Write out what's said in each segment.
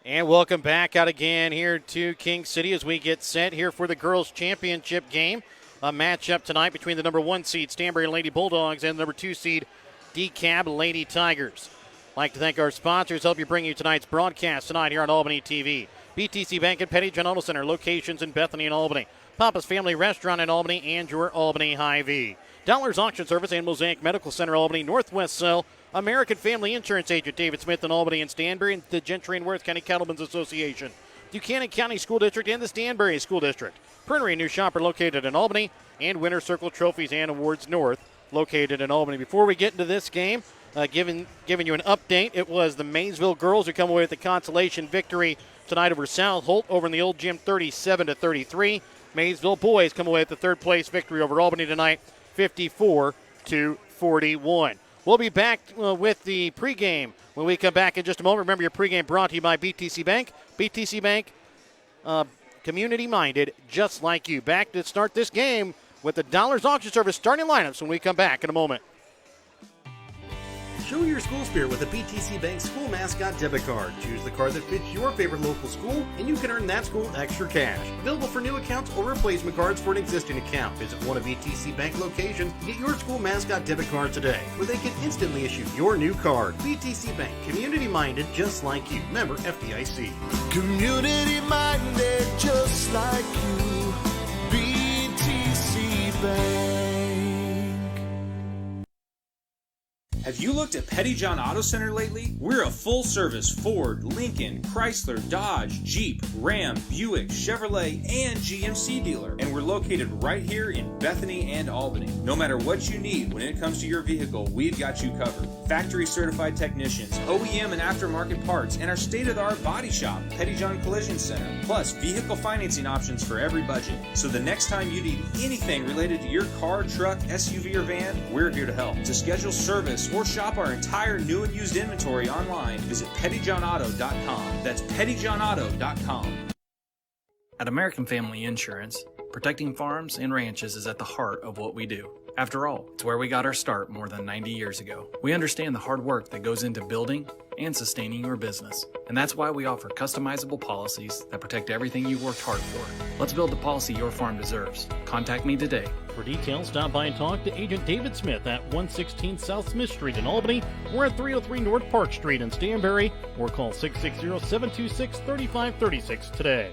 And welcome back out again here to King City as we get set here for the girls' championship game. A matchup tonight between the number 1 seed Stanberry Lady Bulldogs and the number 2 seed Dekalb Lady Tigers. I'd like to thank our sponsors, help you bring you tonight's broadcast tonight here on Albany TV. BTC Bank and Petty John Auto Center, locations in Bethany and Albany. Papa's Family Restaurant in Albany and your Albany Hy-Vee. Dollars Auction Service and Mosaic Medical Center, Albany. Northwest Cell, American Family Insurance Agent David Smith in Albany and Stanberry, and the Gentry and Worth County Cattlemen's Association. Buchanan County School District and the Stanberry School District. Printery New Shopper located in Albany, and Winter Circle Trophies and Awards North located in Albany. Before we get into this game, giving you an update, it was the Maysville girls who come away with the consolation victory tonight over South Holt over in the old gym 37-33. Maysville boys come away with the third place victory over Albany tonight 54-41. We'll be back with the pregame when we come back in just a moment. Remember, your pregame brought to you by BTC Bank. BTC Bank, community-minded, just like you. Back to start this game with the Dollars Auction Service starting lineups when we come back in a moment. Show your school spirit with a BTC Bank school mascot debit card. Choose the card that fits your favorite local school, and you can earn that school extra cash. Available for new accounts or replacement cards for an existing account. Visit one of BTC Bank locations to get your school mascot debit card today, where they can instantly issue your new card. BTC Bank, community-minded just like you. Member FDIC. Community-minded just like you. BTC Bank. Have you looked at Petty John Auto Center lately? We're a full-service Ford, Lincoln, Chrysler, Dodge, Jeep, Ram, Buick, Chevrolet, and GMC dealer. And we're located right here in Bethany and Albany. No matter what you need when it comes to your vehicle, we've got you covered. Factory-certified technicians, OEM and aftermarket parts, and our state-of-the-art body shop, Petty John Collision Center. Plus, vehicle financing options for every budget. So the next time you need anything related to your car, truck, SUV, or van, we're here to help. To schedule service or shop our entire new and used inventory online, visit pettyjohnauto.com. That's pettyjohnauto.com. At American Family Insurance, protecting farms and ranches is at the heart of what we do. After all, it's where we got our start more than 90 years ago. We understand the hard work that goes into building and sustaining your business, and that's why we offer customizable policies that protect everything you've worked hard for. Let's build the policy your farm deserves. Contact me today. For details, stop by and talk to Agent David Smith at 116 South Smith Street in Albany or at 303 North Park Street in Stanberry, or call 660-726-3536 today.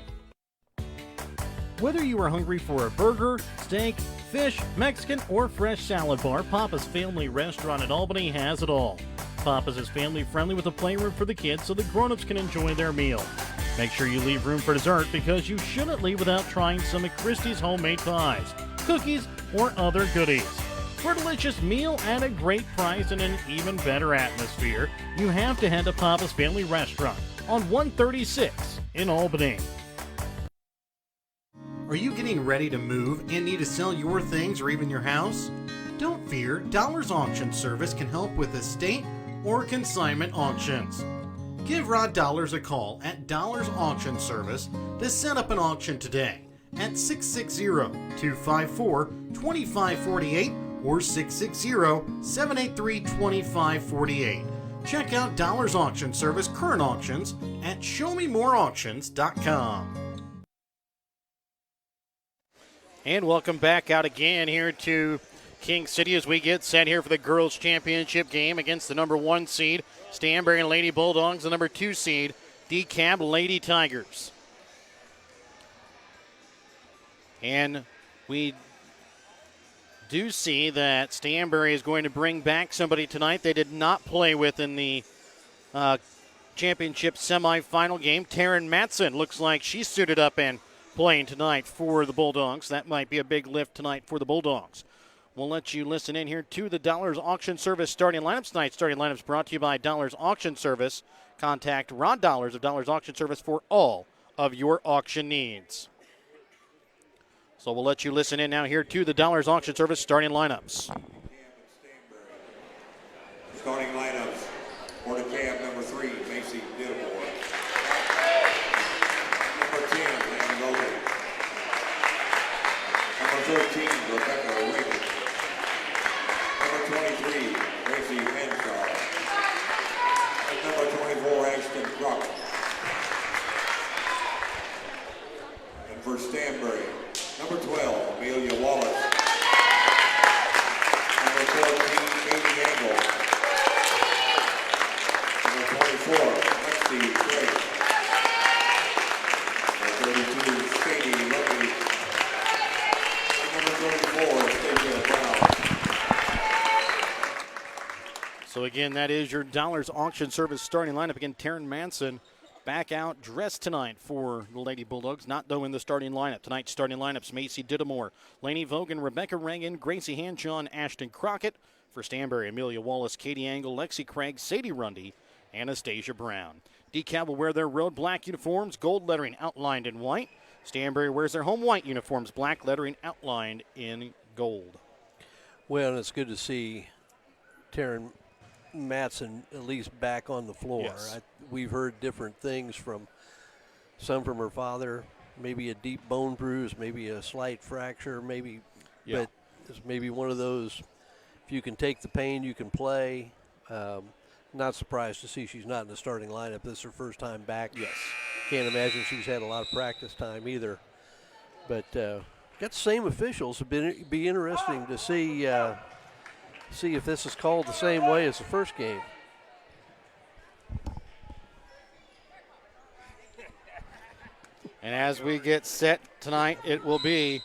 Whether you are hungry for a burger, steak, fish, Mexican, or fresh salad bar, Papa's Family Restaurant in Albany has it all. Papa's is family-friendly with a playroom for the kids so the grown-ups can enjoy their meal. Make sure you leave room for dessert because you shouldn't leave without trying some of Christie's homemade pies, cookies, or other goodies. For a delicious meal at a great price and an even better atmosphere, you have to head to Papa's Family Restaurant on 136 in Albany. Are you getting ready to move and need to sell your things or even your house? Don't fear, Dollars Auction Service can help with estate or consignment auctions. Give Rod Dollars a call at Dollars Auction Service to set up an auction today at 660-254-2548 or 660-783-2548. Check out Dollars Auction Service current auctions at showmemoreauctions.com. And welcome back out again here to King City as we get set here for the girls' championship game against the number 1 seed Stanberry Lady Bulldogs, the number 2 seed Dekalb Lady Tigers. And we do see that Stanberry is going to bring back somebody tonight they did not play with in the championship semifinal game. Taryn Matson looks like she's suited up and playing tonight for the Bulldogs. That might be a big lift tonight for the Bulldogs. We'll let you listen in here to the Dollars Auction Service starting lineups. Tonight's starting lineups brought to you by Dollars Auction Service. Contact Rod Dollars of Dollars Auction Service for all of your auction needs. So we'll let you listen in now here to the Dollars Auction Service starting lineups. Starting lineups for the cab number 3, Macy Dittlemore. Number 10, Landon Logan. Number 13, Rebecca Wiggins. Number 23, Gracie Henshaw. And number 24, Ashton Crocker. for Stanberry, number 12, Amelia Wallace. Number 14, Katie Angle. Number 24, Lexi Craig. Number 32, Sadie Lucky. And number 34, Stacia Brown. So again, that is your Dollars Auction Service starting lineup. Again, Taryn Manson back out dressed tonight for the Lady Bulldogs. Not though in the starting lineup. Tonight's starting lineups: Macy Dittamore, Lainey Vogan, Rebecca Reagan, Gracie Hanjohn, Ashton Crockett. For Stanberry, Amelia Wallace, Katie Angle, Lexi Craig, Sadie Rundy, Anastasia Brown. Dekalb will wear their road black uniforms, gold lettering outlined in white. Stanberry wears their home white uniforms, black lettering outlined in gold. Well, and it's good to see Taryn Matson at least back on the floor. Yes. We've heard different things from her father, maybe a deep bone bruise, maybe a slight fracture, maybe, but it's maybe one of those, if you can take the pain, you can play. Not surprised to see she's not in the starting lineup. This is her first time back. Yes. Can't imagine she's had a lot of practice time either. But got the same officials. It'd be interesting to see if this is called the same way as the first game. And as we get set tonight, it will be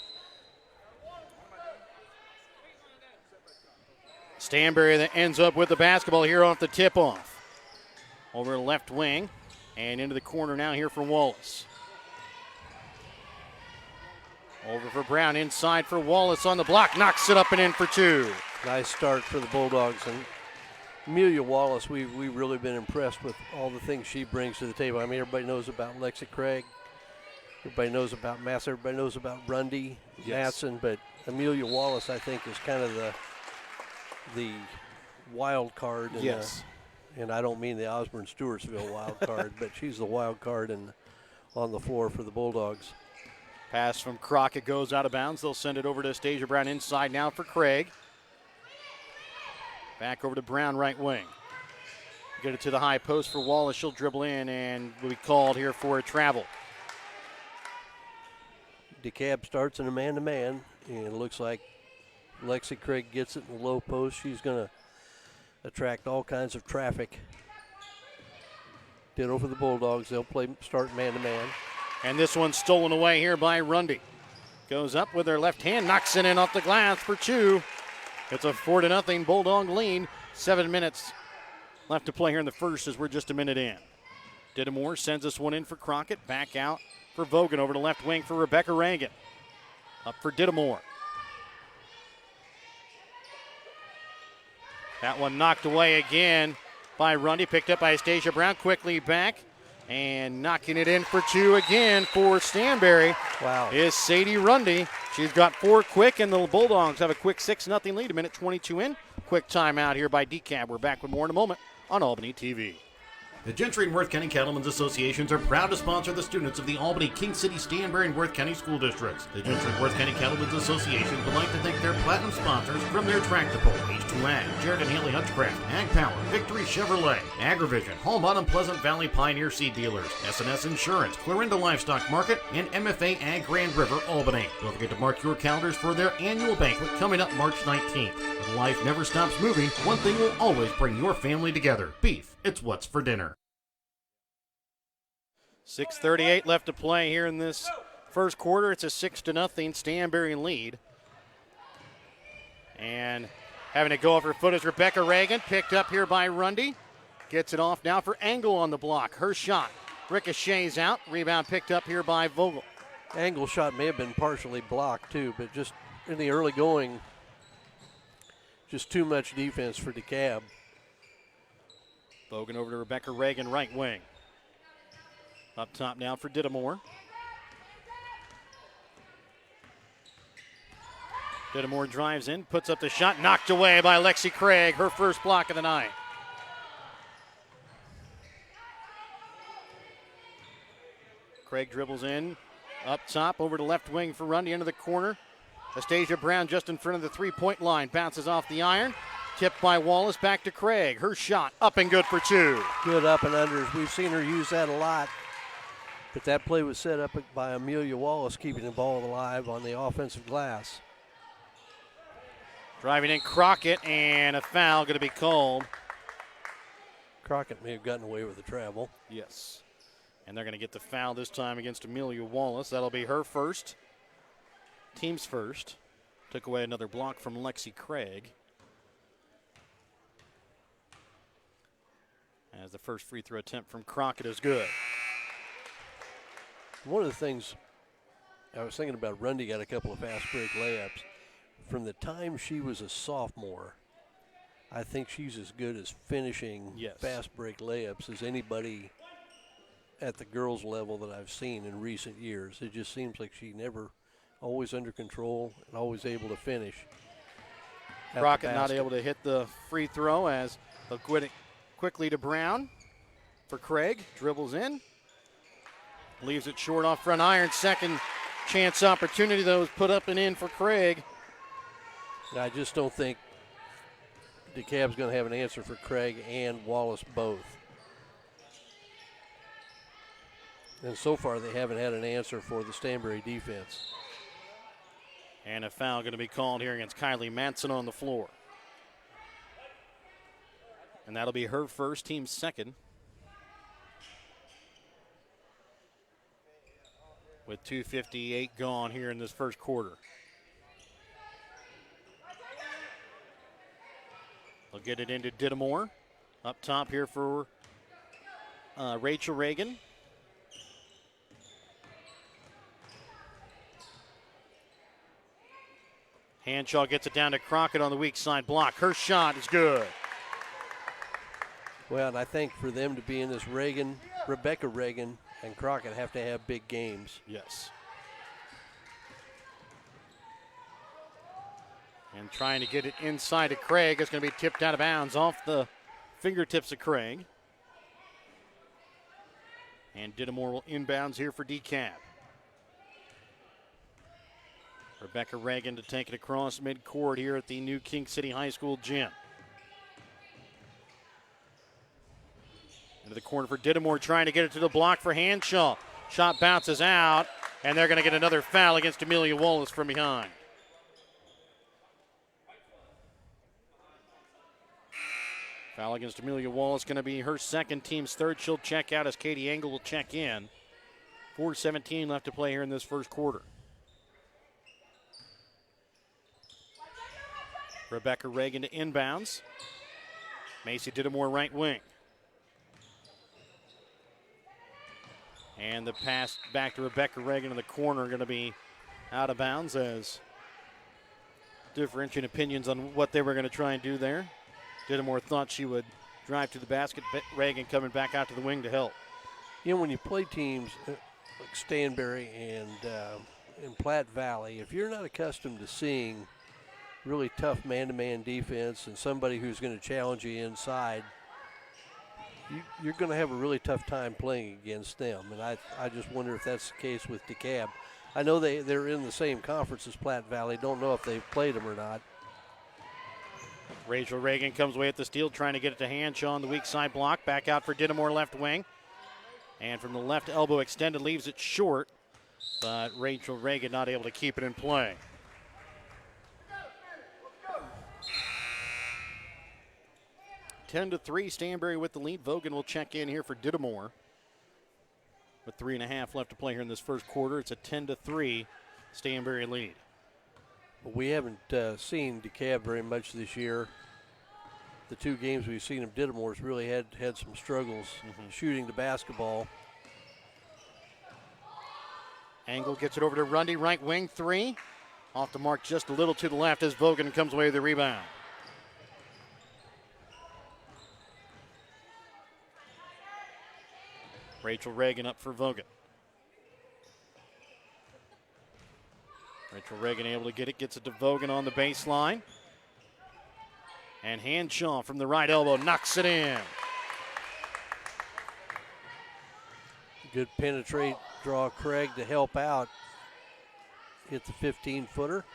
Stanberry that ends up with the basketball here off the tip-off. Over the left wing and into the corner now here for Wallace. Over for Brown, inside for Wallace on the block, knocks it up and in for two. Nice start for the Bulldogs. And Amelia Wallace, we've really been impressed with all the things she brings to the table. I mean, everybody knows about Lexi Craig. Everybody knows about Mass. Everybody knows about Rundy, Matson. But Amelia Wallace, I think, is kind of the wild card. And I don't mean the Osborne-Stewartsville wild card, but she's the wild card on the floor for the Bulldogs. Pass from Crockett goes out of bounds. They'll send it over to Stasia Brown inside now for Craig. Back over to Brown, right wing. Get it to the high post for Wallace. She'll dribble in and will be called here for a travel. Dekalb starts in a man-to-man, and it looks like Lexi Craig gets it in the low post. She's going to attract all kinds of traffic. Ditto for the Bulldogs. They'll start man-to-man. And this one's stolen away here by Rundy. Goes up with her left hand, knocks it in off the glass for two. It's a 4-0 Bulldog lead. 7 minutes left to play here in the first as we're just a minute in. Dittamore sends this one in for Crockett. Back out for Vogan over to left wing for Rebecca Reagan. Up for Dittamore. That one knocked away again by Rundy. Picked up by Stasia Brown. Quickly back. And knocking it in for two again for Stanberry. Wow. Is Sadie Rundy. She's got four quick, and the Bulldogs have a quick 6-0 lead. A minute 22 in. Quick timeout here by Dekalb. We're back with more in a moment on Albany TV. The Gentry and Worth County Cattlemen's Associations are proud to sponsor the students of the Albany, King City, Stanberry, and Worth County school districts. The Gentry and Worth County Cattlemen's Association would like to thank their platinum sponsors from their tractor pull, H2 Ag, Jared and Haley Hutchcraft, Ag Power, Victory Chevrolet, Agrivision, Hall Bottom Pleasant Valley Pioneer Seed Dealers, S&S Insurance, Clarinda Livestock Market, and MFA Ag Grand River, Albany. Don't forget to mark your calendars for their annual banquet coming up March 19th. When life never stops moving, one thing will always bring your family together. Beef. It's what's for dinner. 6:38 left to play here in this first quarter. It's a 6-0 Stanberry lead. And having to go off her foot is Rebecca Reagan, picked up here by Rundy. Gets it off now for Angle on the block. Her shot ricochets out. Rebound picked up here by Vogel. Angle shot may have been partially blocked too, but just in the early going, just too much defense for Dekalb. Vogan over to Rebecca Reagan, right wing. Up top now for Dittamore. Dittamore drives in, puts up the shot, knocked away by Lexi Craig, her first block of the night. Craig dribbles in, up top, over to left wing for Rundy into the corner. Anastasia Brown just in front of the three-point line, bounces off the iron. Tipped by Wallace, back to Craig. Her shot up and good for two. Good up and unders. We've seen her use that a lot. But that play was set up by Amelia Wallace, keeping the ball alive on the offensive glass. Driving in Crockett, and a foul going to be called. Crockett may have gotten away with the travel. Yes. And they're going to get the foul this time against Amelia Wallace. That'll be her first. Team's first. Took away another block from Lexi Craig. As the first free throw attempt from Crockett is good. One of the things I was thinking about, Rundy got a couple of fast break layups. From the time she was a sophomore, I think she's as good as finishing fast break layups as anybody at the girls level that I've seen in recent years. It just seems like she never, always under control and always able to finish. Crockett not able to hit the free throw as they'll quit it quickly to Brown for Craig. Dribbles in. Leaves it short off front iron. Second chance opportunity, though, is put up and in for Craig. I just don't think Dekalb's going to have an answer for Craig and Wallace both. And so far, they haven't had an answer for the Stanberry defense. And a foul going to be called here against Kylie Manson on the floor. And that'll be her first, team's second. With 2:58 gone here in this first quarter. They'll get it into Dittamore. Up top here for Rachel Reagan. Hanshaw gets it down to Crockett on the weak side block. Her shot is good. Well, and I think for them to be in this Rebecca Reagan and Crockett have to have big games. Yes. And trying to get it inside of Craig. It's going to be tipped out of bounds off the fingertips of Craig. And Dittamore will inbounds here for Dekalb. Rebecca Reagan to take it across midcourt here at the new King City High School gym. Into the corner for Dittamore, trying to get it to the block for Hanshaw. Shot bounces out, and they're going to get another foul against Amelia Wallace from behind. Foul against Amelia Wallace going to be her second, team's third. She'll check out as Katie Engel will check in. 4:17 left to play here in this first quarter. Rebecca Reagan to inbounds. Macy Dittamore right wing. And the pass back to Rebecca Reagan in the corner going to be out of bounds, as differentiating opinions on what they were going to try and do there. Dittamore thought she would drive to the basket. Reagan coming back out to the wing to help. You know, when you play teams like Stanberry and Platte Valley, if you're not accustomed to seeing really tough man-to-man defense and somebody who's going to challenge you inside, you're going to have a really tough time playing against them. And I just wonder if that's the case with Dekalb. I know they're in the same conference as Platte Valley. Don't know if they've played them or not. Rachel Reagan comes away at the steal, trying to get it to Hanshaw on the weak side block. Back out for Dittamore left wing. And from the left elbow extended, leaves it short. But Rachel Reagan not able to keep it in play. Ten to 3, Stanberry with the lead. Vogan will check in here for Dittamore. With 3.5 left to play here in this first quarter, it's a 10-3 Stanberry lead. We haven't seen Dekalb very much this year. The two games we've seen of Dittamore's really had some struggles shooting the basketball. Engel gets it over to Rundy, right wing, 3. Off the mark just a little to the left as Vogan comes away with the rebound. Rachel Reagan up for Vogan. Rachel Reagan able to get it, gets it to Vogan on the baseline. And Hanshaw from the right elbow knocks it in. Good penetrate, draw Craig to help out. Hit the 15-footer.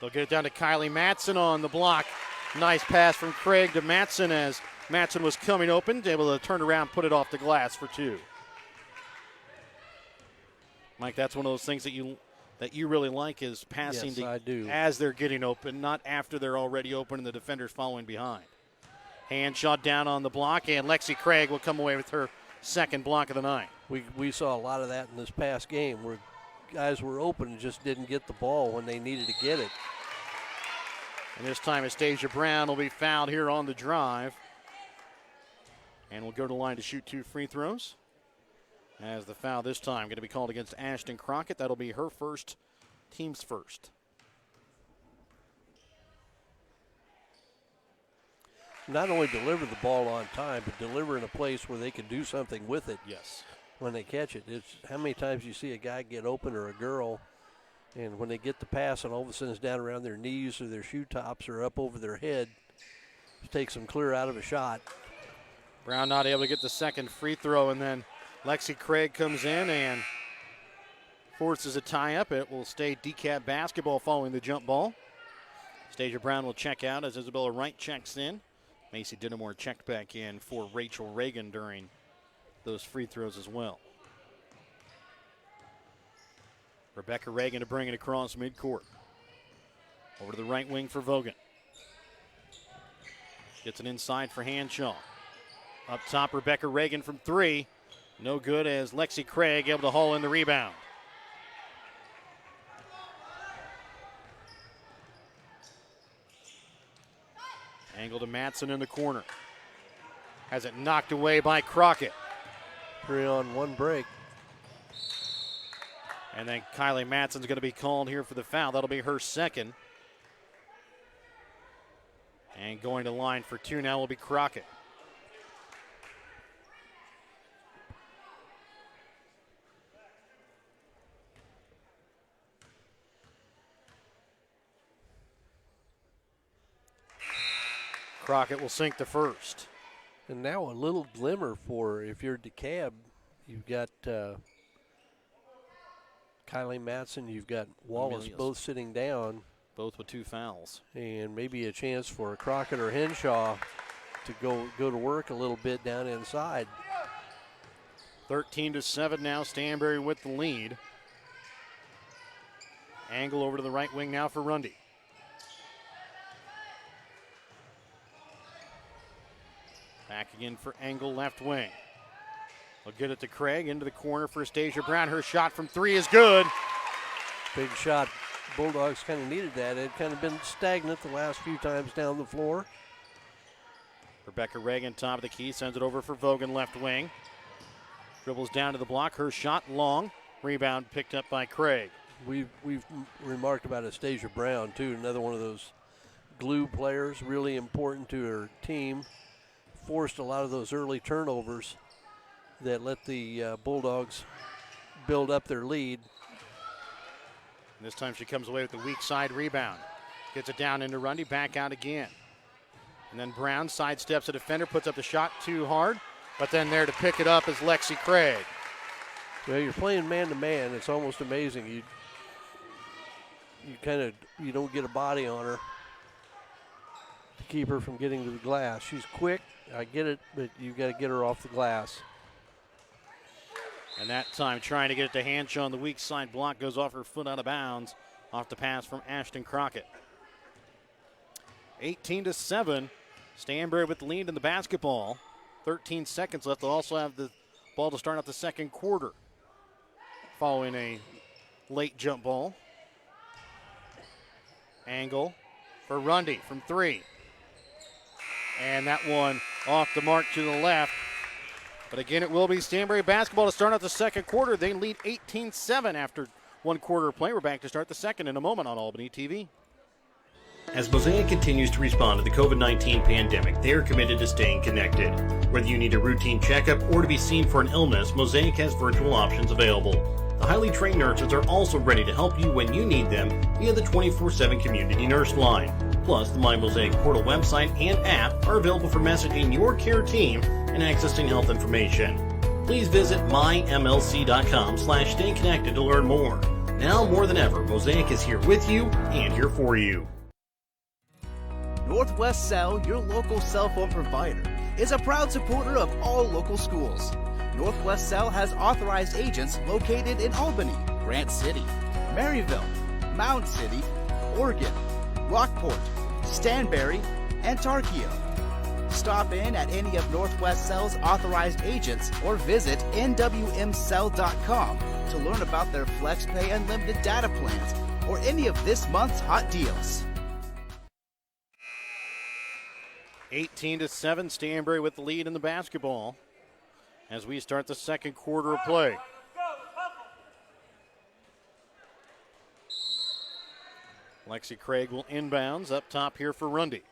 They'll get it down to Kylie Matson on the block. Nice pass from Craig to Matson as Matson was coming open, able to turn around, put it off the glass for 2. Mike, that's one of those things that you really like is passing Yes, I do. as they're getting open, not after they're already open and the defender's following behind. Hand shot down on the block, and Lexi Craig will come away with her second block of the night. We saw a lot of that in this past game where guys were open and just didn't get the ball when they needed to get it. And this time, Astasia Brown will be fouled here on the drive. And will go to the line to shoot 2 free throws. As the foul this time going to be called against Ashton Crockett. That'll be her first, team's first. Not only deliver the ball on time, but deliver in a place where they can do something with it. Yes. When they catch it. It's how many times you see a guy get open or a girl, and when they get the pass and all of a sudden it's down around their knees or their shoe tops or up over their head, it takes them clear out of a shot. Brown not able to get the second free throw, and then Lexi Craig comes in and forces a tie-up. It will stay Dekalb basketball following the jump ball. Astasia Brown will check out as Isabella Wright checks in. Macy Dinamore checked back in for Rachel Reagan during those free throws as well. Rebecca Reagan to bring it across midcourt. Over to the right wing for Vogan. Gets it inside for Hanshaw. Up top, Rebecca Reagan from 3. No good as Lexi Craig able to haul in the rebound. Angle to Matson in the corner. Has it knocked away by Crockett. 3-on-1 break. And then Kylie Matson's going to be called here for the foul. That'll be her second. And going to line for 2 now will be Crockett. Crockett will sink the first. And now a little glimmer for if you're Dekalb, you've got Kylie Matson, you've got Wallace Amelia's. both sitting down. Both with 2 fouls. And maybe a chance for Crockett or Henshaw to go to work a little bit down inside. 13-7 now, Stanberry with the lead. Angle over to the right wing now for Rundy. Back again for Angle, left wing. They'll get it to Craig, into the corner for Astasia Brown. Her shot from 3 is good. Big shot. Bulldogs kind of needed that. It kind of been stagnant the last few times down the floor. Rebecca Reagan, top of the key, sends it over for Vogan, left wing. Dribbles down to the block. Her shot long. Rebound picked up by Craig. We've remarked about Astasia Brown, too. Another one of those glue players, really important to her team. Forced a lot of those early turnovers that let the Bulldogs build up their lead. And this time she comes away with the weak side rebound. Gets it down into Rundy, back out again. And then Brown sidesteps a defender, puts up the shot too hard, but then there to pick it up is Lexi Craig. Well, you're playing man-to-man. It's almost amazing. You don't get a body on her to keep her from getting to the glass. She's quick, I get it, but you got to get her off the glass. And that time trying to get it to Hanshaw on the weak side block, goes off her foot out of bounds off the pass from Ashton Crockett. 18-7, Stanberry with the lead in the basketball. 13 seconds left. They'll also have the ball to start out the second quarter following a late jump ball. Angle for Rundy from 3. And that one off the mark to the left. But again, it will be Stanberry basketball to start out the second quarter. They lead 18-7 after 1 quarter of play. We're back to start the second in a moment on Albany TV. As Mosaic continues to respond to the COVID-19 pandemic, they are committed to staying connected. Whether you need a routine checkup or to be seen for an illness, Mosaic has virtual options available. The highly trained nurses are also ready to help you when you need them via the 24/7 community nurse line. Plus, the My Mosaic Portal website and app are available for messaging your care team and accessing health information. Please visit mymlc.com/stayconnected to learn more. Now more than ever, Mosaic is here with you and here for you. Northwest Cell, your local cell phone provider, is a proud supporter of all local schools. Northwest Cell has authorized agents located in Albany, Grant City, Maryville, Mound City, Oregon, Rockport, Stanberry, and Tarkio. Stop in at any of Northwest Cell's authorized agents or visit nwmcell.com to learn about their FlexPay unlimited data plans or any of this month's hot deals. 18-7, Stanberry with the lead in the basketball as we start the second quarter of play. Lexi Craig will inbounds up top here for Rundy.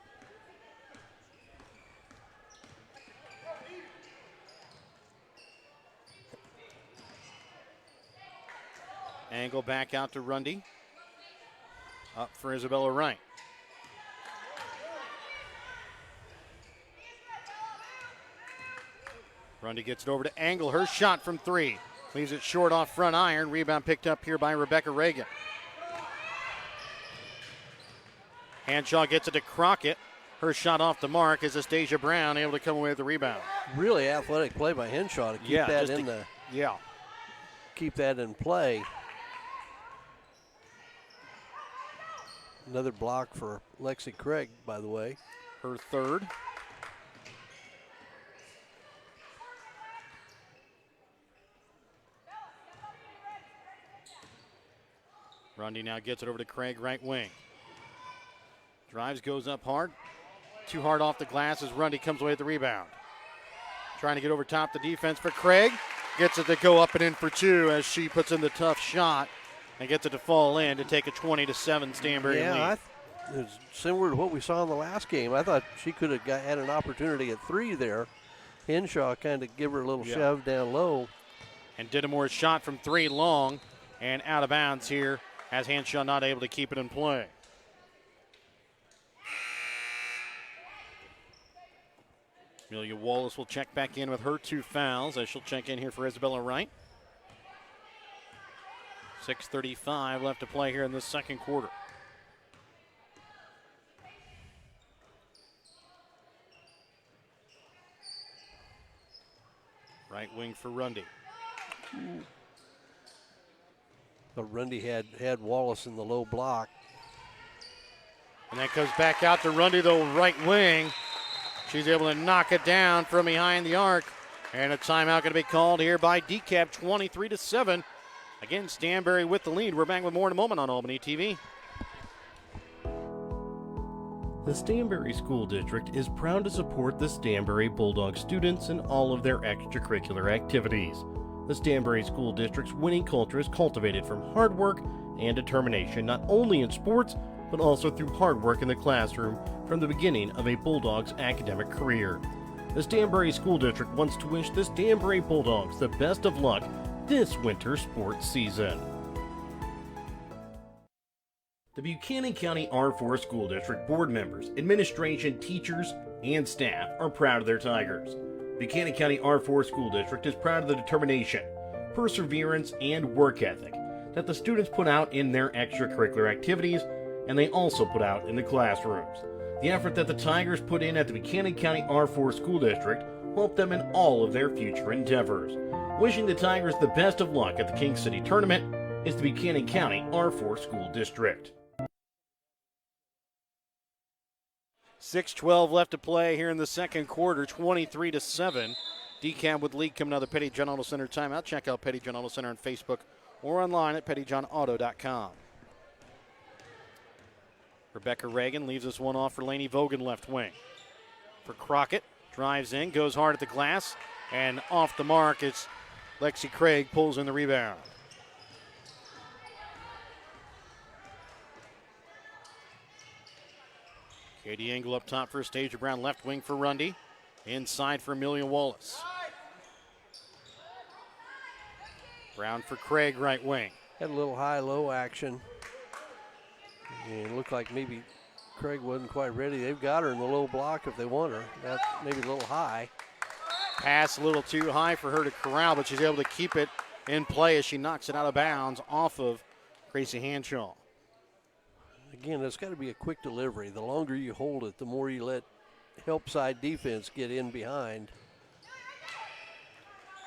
Angle back out to Rundy. Up for Isabella Wright. Rundy gets it over to Angle. Her shot from three. Leaves it short off front iron. Rebound picked up here by Rebecca Reagan. Hanshaw gets it to Crockett. Her shot off the mark is Astasia Brown able to come away with the rebound. Really athletic play by Henshaw to keep that in keep that in play. Another block for Lexi Craig, by the way. Her third. Rundy now gets it over to Craig, right wing. Drives, goes up hard. Too hard off the glass as Rundy comes away with the rebound. Trying to get over top the defense for Craig. Gets it to go up and in for two as she puts in the tough shot and gets it to fall in to take a 20-7 Stanberry lead. It's similar to what we saw in the last game. I thought she could have had an opportunity at three there. Henshaw kind of give her a little shove down low. And Dittamore's shot from three long and out of bounds here as Henshaw not able to keep it in play. Amelia Wallace will check back in with her two fouls as she'll check in here for Isabella Wright. 6:35 left to play here in this second quarter. Right wing for Rundy. But Rundy had Wallace in the low block. And that goes back out to Rundy, the right wing. She's able to knock it down from behind the arc. And a timeout going to be called here by Dekalb, 23-7. Again, Stanberry with the lead. We're back with more in a moment on Albany TV. The Stanberry School District is proud to support the Stanberry Bulldog students in all of their extracurricular activities. The Stanberry School District's winning culture is cultivated from hard work and determination, not only in sports, but also through hard work in the classroom from the beginning of a Bulldog's academic career. The Stanberry School District wants to wish the Stanberry Bulldogs the best of luck this winter sports season. The Buchanan County R4 School District board members, administration, teachers, and staff are proud of their Tigers. Buchanan County R4 School District is proud of the determination, perseverance, and work ethic that the students put out in their extracurricular activities and they also put out in the classrooms. The effort that the Tigers put in at the Buchanan County R4 School District will help them in all of their future endeavors. Wishing the Tigers the best of luck at the King City Tournament is the Buchanan County R4 School District. 6:12 left to play here in the second quarter, 23-7. Dekalb with lead coming out of the Petty John Auto Center timeout. Check out Petty John Auto Center on Facebook or online at pettyjohnauto.com. Rebecca Reagan leaves this one off for Lainey Vogan, left wing. For Crockett, drives in, goes hard at the glass, and off the mark, it's Lexi Craig pulls in the rebound. Katie Engel up top for Astasia Brown, left wing for Rundy. Inside for Amelia Wallace. Brown for Craig, right wing. Had a little high-low action. And it looked like maybe Craig wasn't quite ready. They've got her in the low block if they want her. That's maybe a little high. Pass a little too high for her to corral, but she's able to keep it in play as she knocks it out of bounds off of Gracie Hanshaw. Again, it's got to be a quick delivery. The longer you hold it, the more you let help side defense get in behind.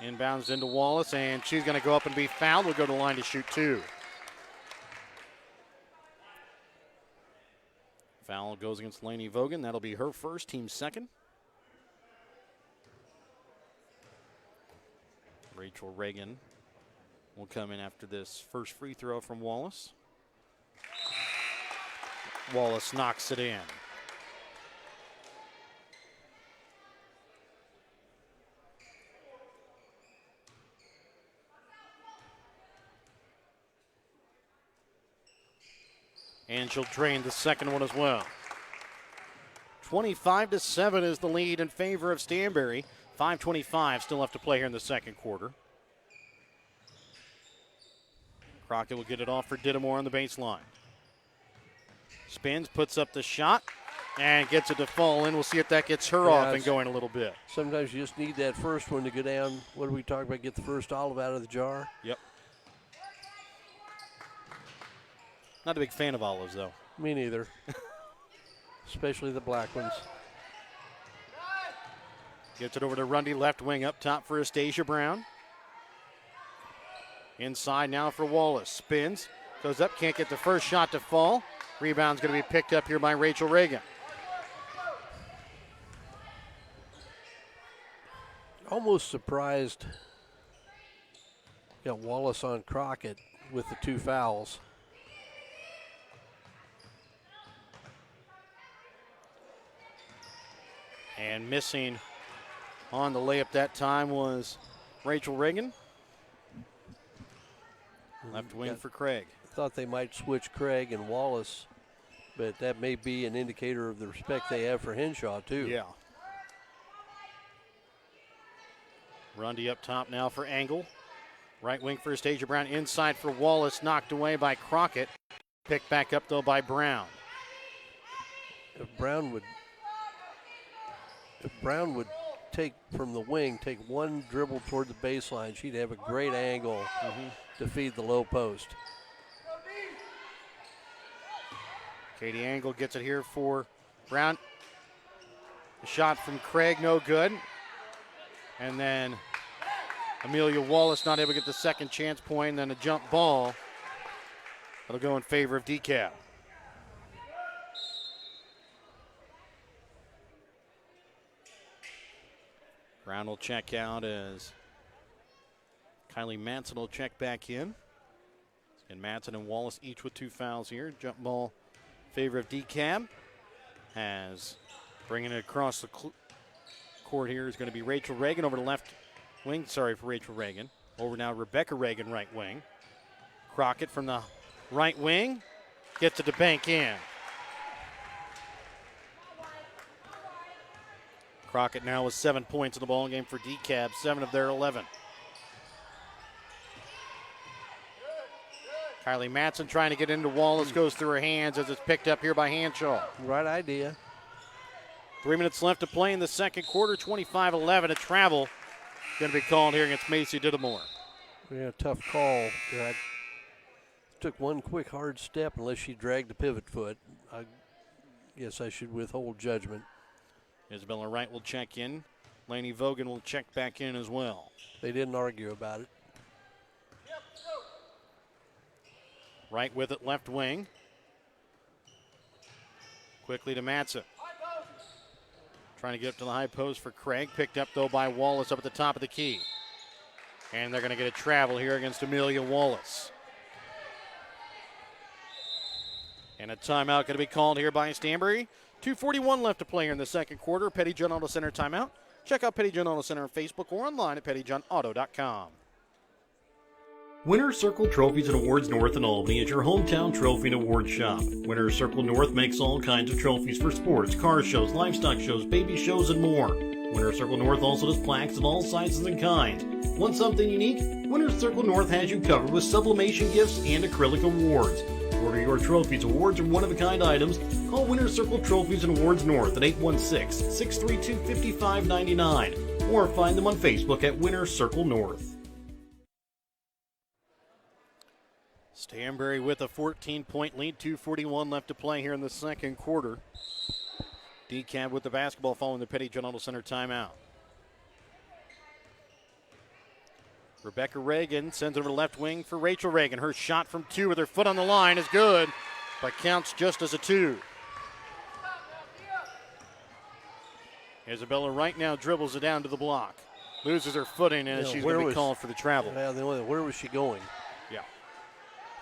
Inbounds into Wallace, and she's going to go up and be fouled. We'll go to the line to shoot 2. Foul goes against Lainey Vogan. That'll be her first, team second. Rachel Reagan will come in after this first free throw from Wallace. Wallace knocks it in. And she'll drain the second one as well. 25-7 is the lead in favor of Stanberry. 5:25 still left to play here in the second quarter. Crockett will get it off for Dittamore on the baseline. Spins, puts up the shot, and gets it to fall in. We'll see if that gets her off and going a little bit. Sometimes you just need that first one to go down. What do we talk about? Get the first olive out of the jar? Yep. Not a big fan of olives, though. Me neither. Especially the black ones. Gets it over to Rundy, left wing up top for Astasia Brown. Inside now for Wallace. Spins, goes up, can't get the first shot to fall. Rebound's going to be picked up here by Rachel Reagan. Almost surprised. Got Wallace on Crockett with the 2 fouls. And missing on the layup that time was Rachel Reagan. Left wing for Craig. Thought they might switch Craig and Wallace, but that may be an indicator of the respect they have for Henshaw, too. Yeah. Rundy up top now for Angle. Right wing for Astasia Brown. Inside for Wallace. Knocked away by Crockett. Picked back up, though, by Brown. If Brown would take from the wing, take one dribble toward the baseline, she'd have a great angle to feed the low post. Katie Angle gets it here for Brown. The shot from Craig, no good. And then Amelia Wallace not able to get the second chance point, and then a jump ball. That'll go in favor of Dekalb. Brown will check out as Kylie Manson will check back in. And Manson and Wallace each with 2 fouls here. Jump ball in favor of Dekalb. As bringing it across the court here is going to be Rachel Reagan over the left wing. Sorry for Rachel Reagan. Over now Rebecca Reagan, right wing. Crockett from the right wing gets it to bank in. Crockett now with 7 points in the ball game for Dekalb, 7 of their 11. Kylie Matson trying to get into Wallace, goes through her hands as it's picked up here by Hanshaw. Right idea. 3 minutes left to play in the second quarter, 25-11. A travel going to be called here against Macy Dittamore. Yeah, tough call. I took one quick hard step unless she dragged the pivot foot. I guess I should withhold judgment. Isabella Wright will check in. Lainey Vogan will check back in as well. They didn't argue about it. Wright with it, left wing. Quickly to Matson. Trying to get up to the high post for Craig. Picked up, though, by Wallace up at the top of the key. And they're going to get a travel here against Amelia Wallace. And a timeout going to be called here by Stanberry. 2:41 left to play here in the second quarter. Petty John Auto Center timeout. Check out Petty John Auto Center on Facebook or online at pettyjohnauto.com. Winner's Circle Trophies and Awards North in Albany is your hometown trophy and award shop. Winner's Circle North makes all kinds of trophies for sports, car shows, livestock shows, baby shows, and more. Winner's Circle North also does plaques of all sizes and kinds. Want something unique? Winner's Circle North has you covered with sublimation gifts and acrylic awards. To order your trophies, awards, or one-of-a-kind items, call Winner's Circle Trophies and Awards North at 816-632-5599 or find them on Facebook at Winner's Circle North. Stanberry with a 14-point lead, 2:41 left to play here in the second quarter. Dekalb with the basketball following the Petty John Auto Center timeout. Rebecca Reagan sends it over to left wing for Rachel Reagan. Her shot from 2 with her foot on the line is good, but counts just as a 2. Isabella right now dribbles it down to the block. Loses her footing, and she's going to be called for the travel. Yeah, where was she going? Yeah.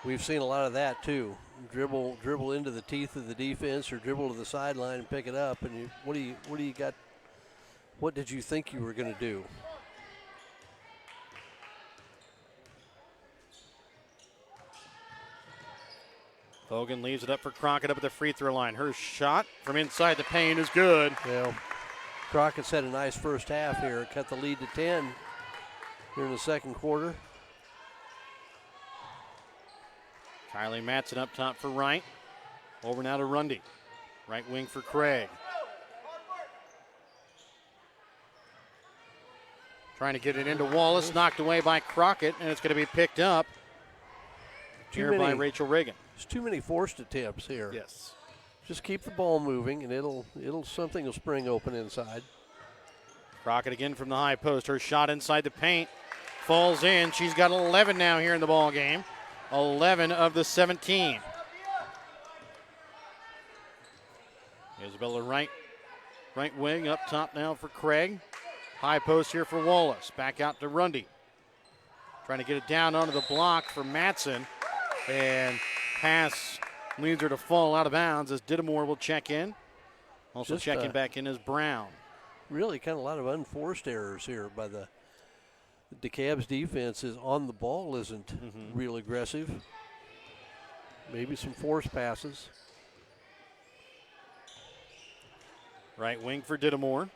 We've seen a lot of that, too. Dribble into the teeth of the defense or dribble to the sideline and pick it up. And what do you got? What did you think you were going to do? Hogan leaves it up for Crockett up at the free throw line. Her shot from inside the paint is good. Well, Crockett's had a nice first half here. Cut the lead to 10 here in the second quarter. Kylie Matson up top for Wright. Over now to Rundy. Right wing for Craig. Trying to get it into Wallace. Knocked away by Crockett, and it's going to be picked up here by Rachel Reagan. There's too many forced attempts here. Yes. Just keep the ball moving, and something will spring open inside. Crockett again from the high post. Her shot inside the paint falls in. She's got 11 now here in the ball game. 11 of the 17. Isabella right wing up top now for Craig. High post here for Wallace. Back out to Rundy. Trying to get it down onto the block for Matson. And pass leads her to fall out of bounds as Dittamore will check in. Also checking back in is Brown. Really kind of a lot of unforced errors here by the Dekalb's defense. Is on the ball isn't real aggressive. Maybe some forced passes. Right wing for Dittamore.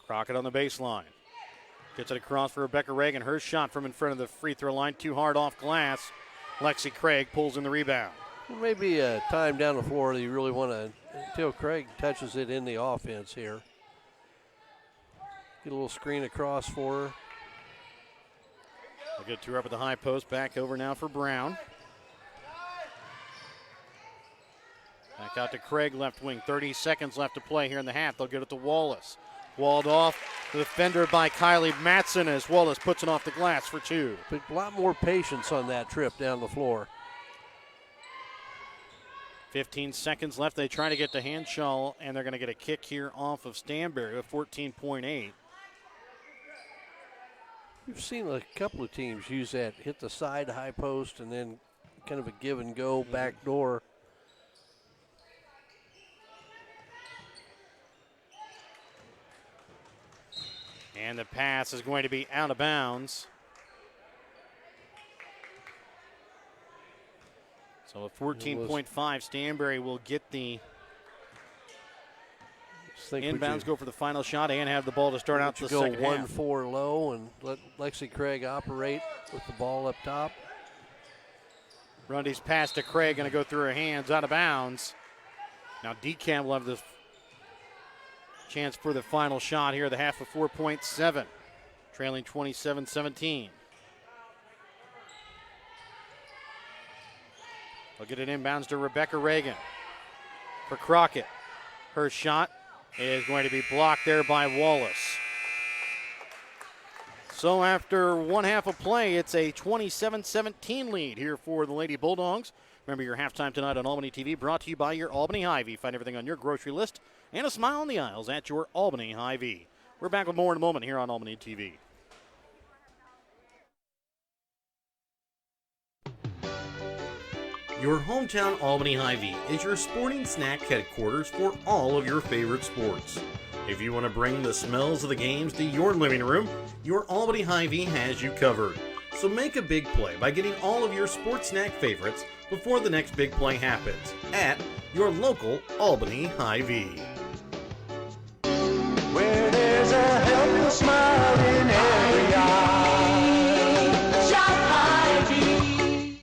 Crockett on the baseline. Gets it across for Rebecca Reagan. Her shot from in front of the free throw line. Too hard off glass. Lexi Craig pulls in the rebound. There may be a time down the floor that you really want to, until Craig touches it in the offense here. Get a little screen across for her. They'll get to her up at the high post. Back over now for Brown. Back out to Craig, left wing. 30 seconds left to play here in the half. They'll get it to Wallace. Walled off. The defender by Kylie Matson as Wallace puts it off the glass for 2. But a lot more patience on that trip down the floor. 15 seconds left. They try to get to Hanshaw, and they're going to get a kick here off of Stanberry with 14.8. We've seen a couple of teams use that, hit the side high post and then kind of a give and go back door. And the pass is going to be out of bounds. So at 14.5, Stanberry will get the inbounds, go for the final shot, and have the ball to start out the second half. Go 1-4 low and let Lexi Craig operate with the ball up top. Rundy's pass to Craig, going to go through her hands, out of bounds. Now Dekalb will have the chance for the final shot here, the half of 4.7, trailing 27-17. They'll get it inbounds to Rebecca Reagan for Crockett. Her shot is going to be blocked there by Wallace. So after one half of play, it's a 27-17 lead here for the Lady Bulldogs. Remember your halftime tonight on Albany TV, brought to you by your Albany Hy-Vee. Find everything on your grocery list and a smile on the aisles at your Albany Hy-Vee. We're back with more in a moment here on Albany TV. Your hometown Albany Hy-Vee is your sporting snack headquarters for all of your favorite sports. If you want to bring the smells of the games to your living room, your Albany Hy-Vee has you covered. So make a big play by getting all of your sports snack favorites before the next big play happens at your local Albany Hy-Vee. Where there's a helpful smile in every eye. Shop Hy-Vee.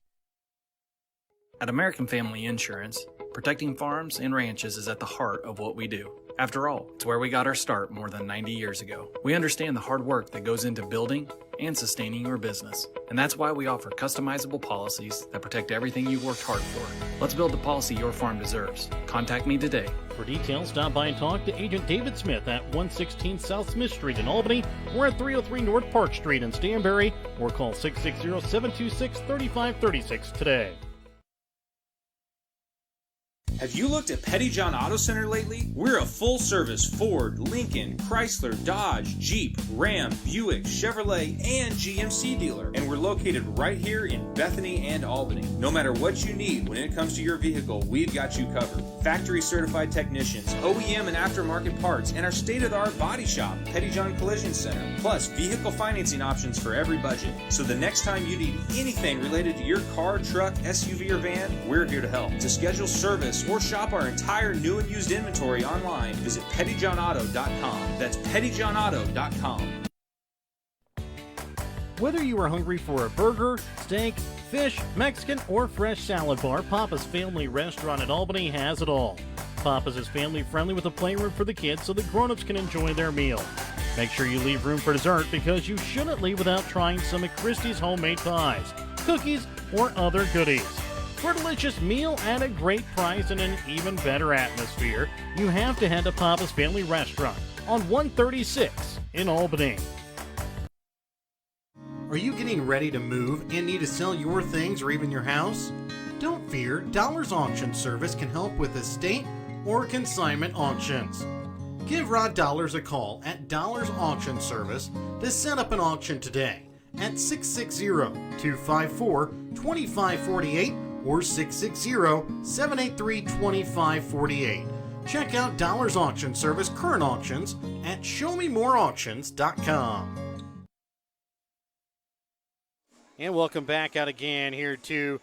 At American Family Insurance, protecting farms and ranches is at the heart of what we do. After all, it's where we got our start more than 90 years ago. We understand the hard work that goes into building, and sustaining your business. And that's why we offer customizable policies that protect everything you've worked hard for. Let's build the policy your farm deserves. Contact me today. For details, stop by and talk to Agent David Smith at 116 South Smith Street in Albany or at 303 North Park Street in Stanberry, or call 660-726-3536 today. Have you looked at Petty John Auto Center lately? We're a full-service Ford, Lincoln, Chrysler, Dodge, Jeep, Ram, Buick, Chevrolet, and GMC dealer. And we're located right here in Bethany and Albany. No matter what you need when it comes to your vehicle, we've got you covered. Factory-certified technicians, OEM and aftermarket parts, and our state-of-the-art body shop, Petty John Collision Center. Plus, vehicle financing options for every budget. So the next time you need anything related to your car, truck, SUV, or van, we're here to help. To schedule service or shop our entire new and used inventory online, visit pettyjohnauto.com. That's pettyjohnauto.com. Whether you are hungry for a burger, steak, fish, Mexican, or fresh salad bar, Papa's Family Restaurant in Albany has it all. Papa's is family friendly with a playroom for the kids so the grown-ups can enjoy their meal. Make sure you leave room for dessert because you shouldn't leave without trying some of Christie's homemade pies, cookies, or other goodies. For a delicious meal at a great price and an even better atmosphere, you have to head to Papa's Family Restaurant on 136 in Albany. Are you getting ready to move and need to sell your things or even your house? Don't fear, Dollars Auction Service can help with estate or consignment auctions. Give Rod Dollars a call at Dollars Auction Service to set up an auction today at 660-254-2548 or 660-783-2548. Check out Dollars Auction Service current auctions at showmemoreauctions.com. And welcome back out again here to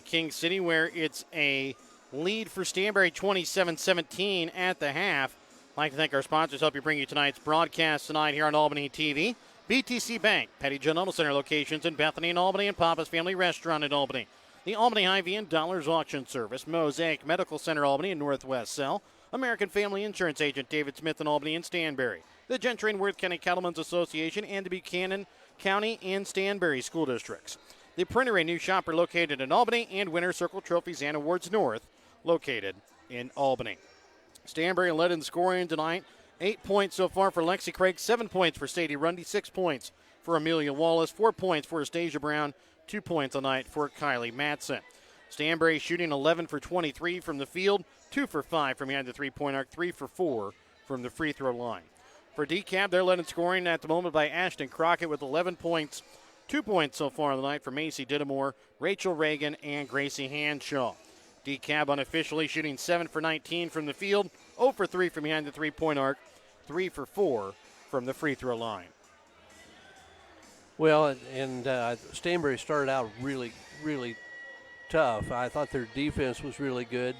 King City, where it's a lead for Stanberry 27-17 at the half. I'd like to thank our sponsors, help you bring you tonight's broadcast tonight here on Albany TV. BTC Bank, Petty John Auto Center locations in Bethany and Albany, and Papa's Family Restaurant in Albany. The Albany Hy-Vee and Dollars Auction Service, Mosaic Medical Center Albany and Northwest Cell, American Family Insurance Agent David Smith in Albany and Stanberry, the Gentry and Worth County Cattlemen's Association, and the Buchanan County and Stanberry School Districts. The Printer, a new shopper located in Albany, and Winter Circle Trophies and Awards North, located in Albany. Stanberry led in scoring tonight. 8 points so far for Lexi Craig, 7 points for Sadie Rundy, 6 points for Amelia Wallace, 4 points for Astasia Brown, 2 points tonight for Kylie Matson. Stanberry shooting 11 for 23 from the field, 2 for 5 from behind the three-point arc, 3 for 4 from the free throw line. For Dekalb, they're led in scoring at the moment by Ashton Crockett with 11 points, 2 points so far on the night for Macy Dittemore, Rachel Reagan, and Gracie Hanshaw. Dekalb unofficially shooting 7 for 19 from the field, 0 for 3 from behind the three-point arc, 3 for 4 from the free throw line. Well, and Stanberry started out really tough. I thought their defense was really good.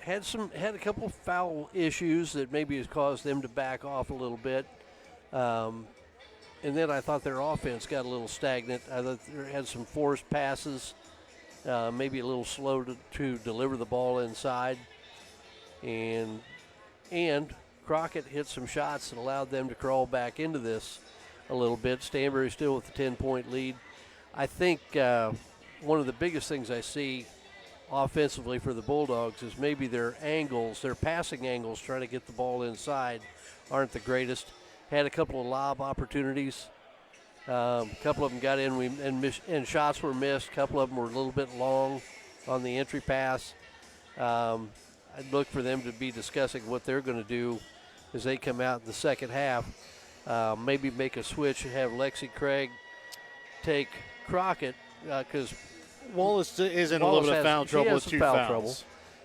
Had a couple of foul issues that maybe has caused them to back off a little bit. And then I thought their offense got a little stagnant. I thought they had some forced passes, maybe a little slow to deliver the ball inside. And Crockett hit some shots that allowed them to crawl back into this a little bit. Stanberry still with the 10-point lead. I think one of the biggest things I see offensively for the Bulldogs is maybe their passing angles, trying to get the ball inside, aren't the greatest. Had a couple of lob opportunities. A couple of them got in and shots were missed. A couple of them were a little bit long on the entry pass. I'd look for them to be discussing what they're going to do as they come out in the second half. Maybe make a switch and have Lexi Craig take Crockett because Wallace is in a little bit of foul trouble with 2 fouls. Trouble.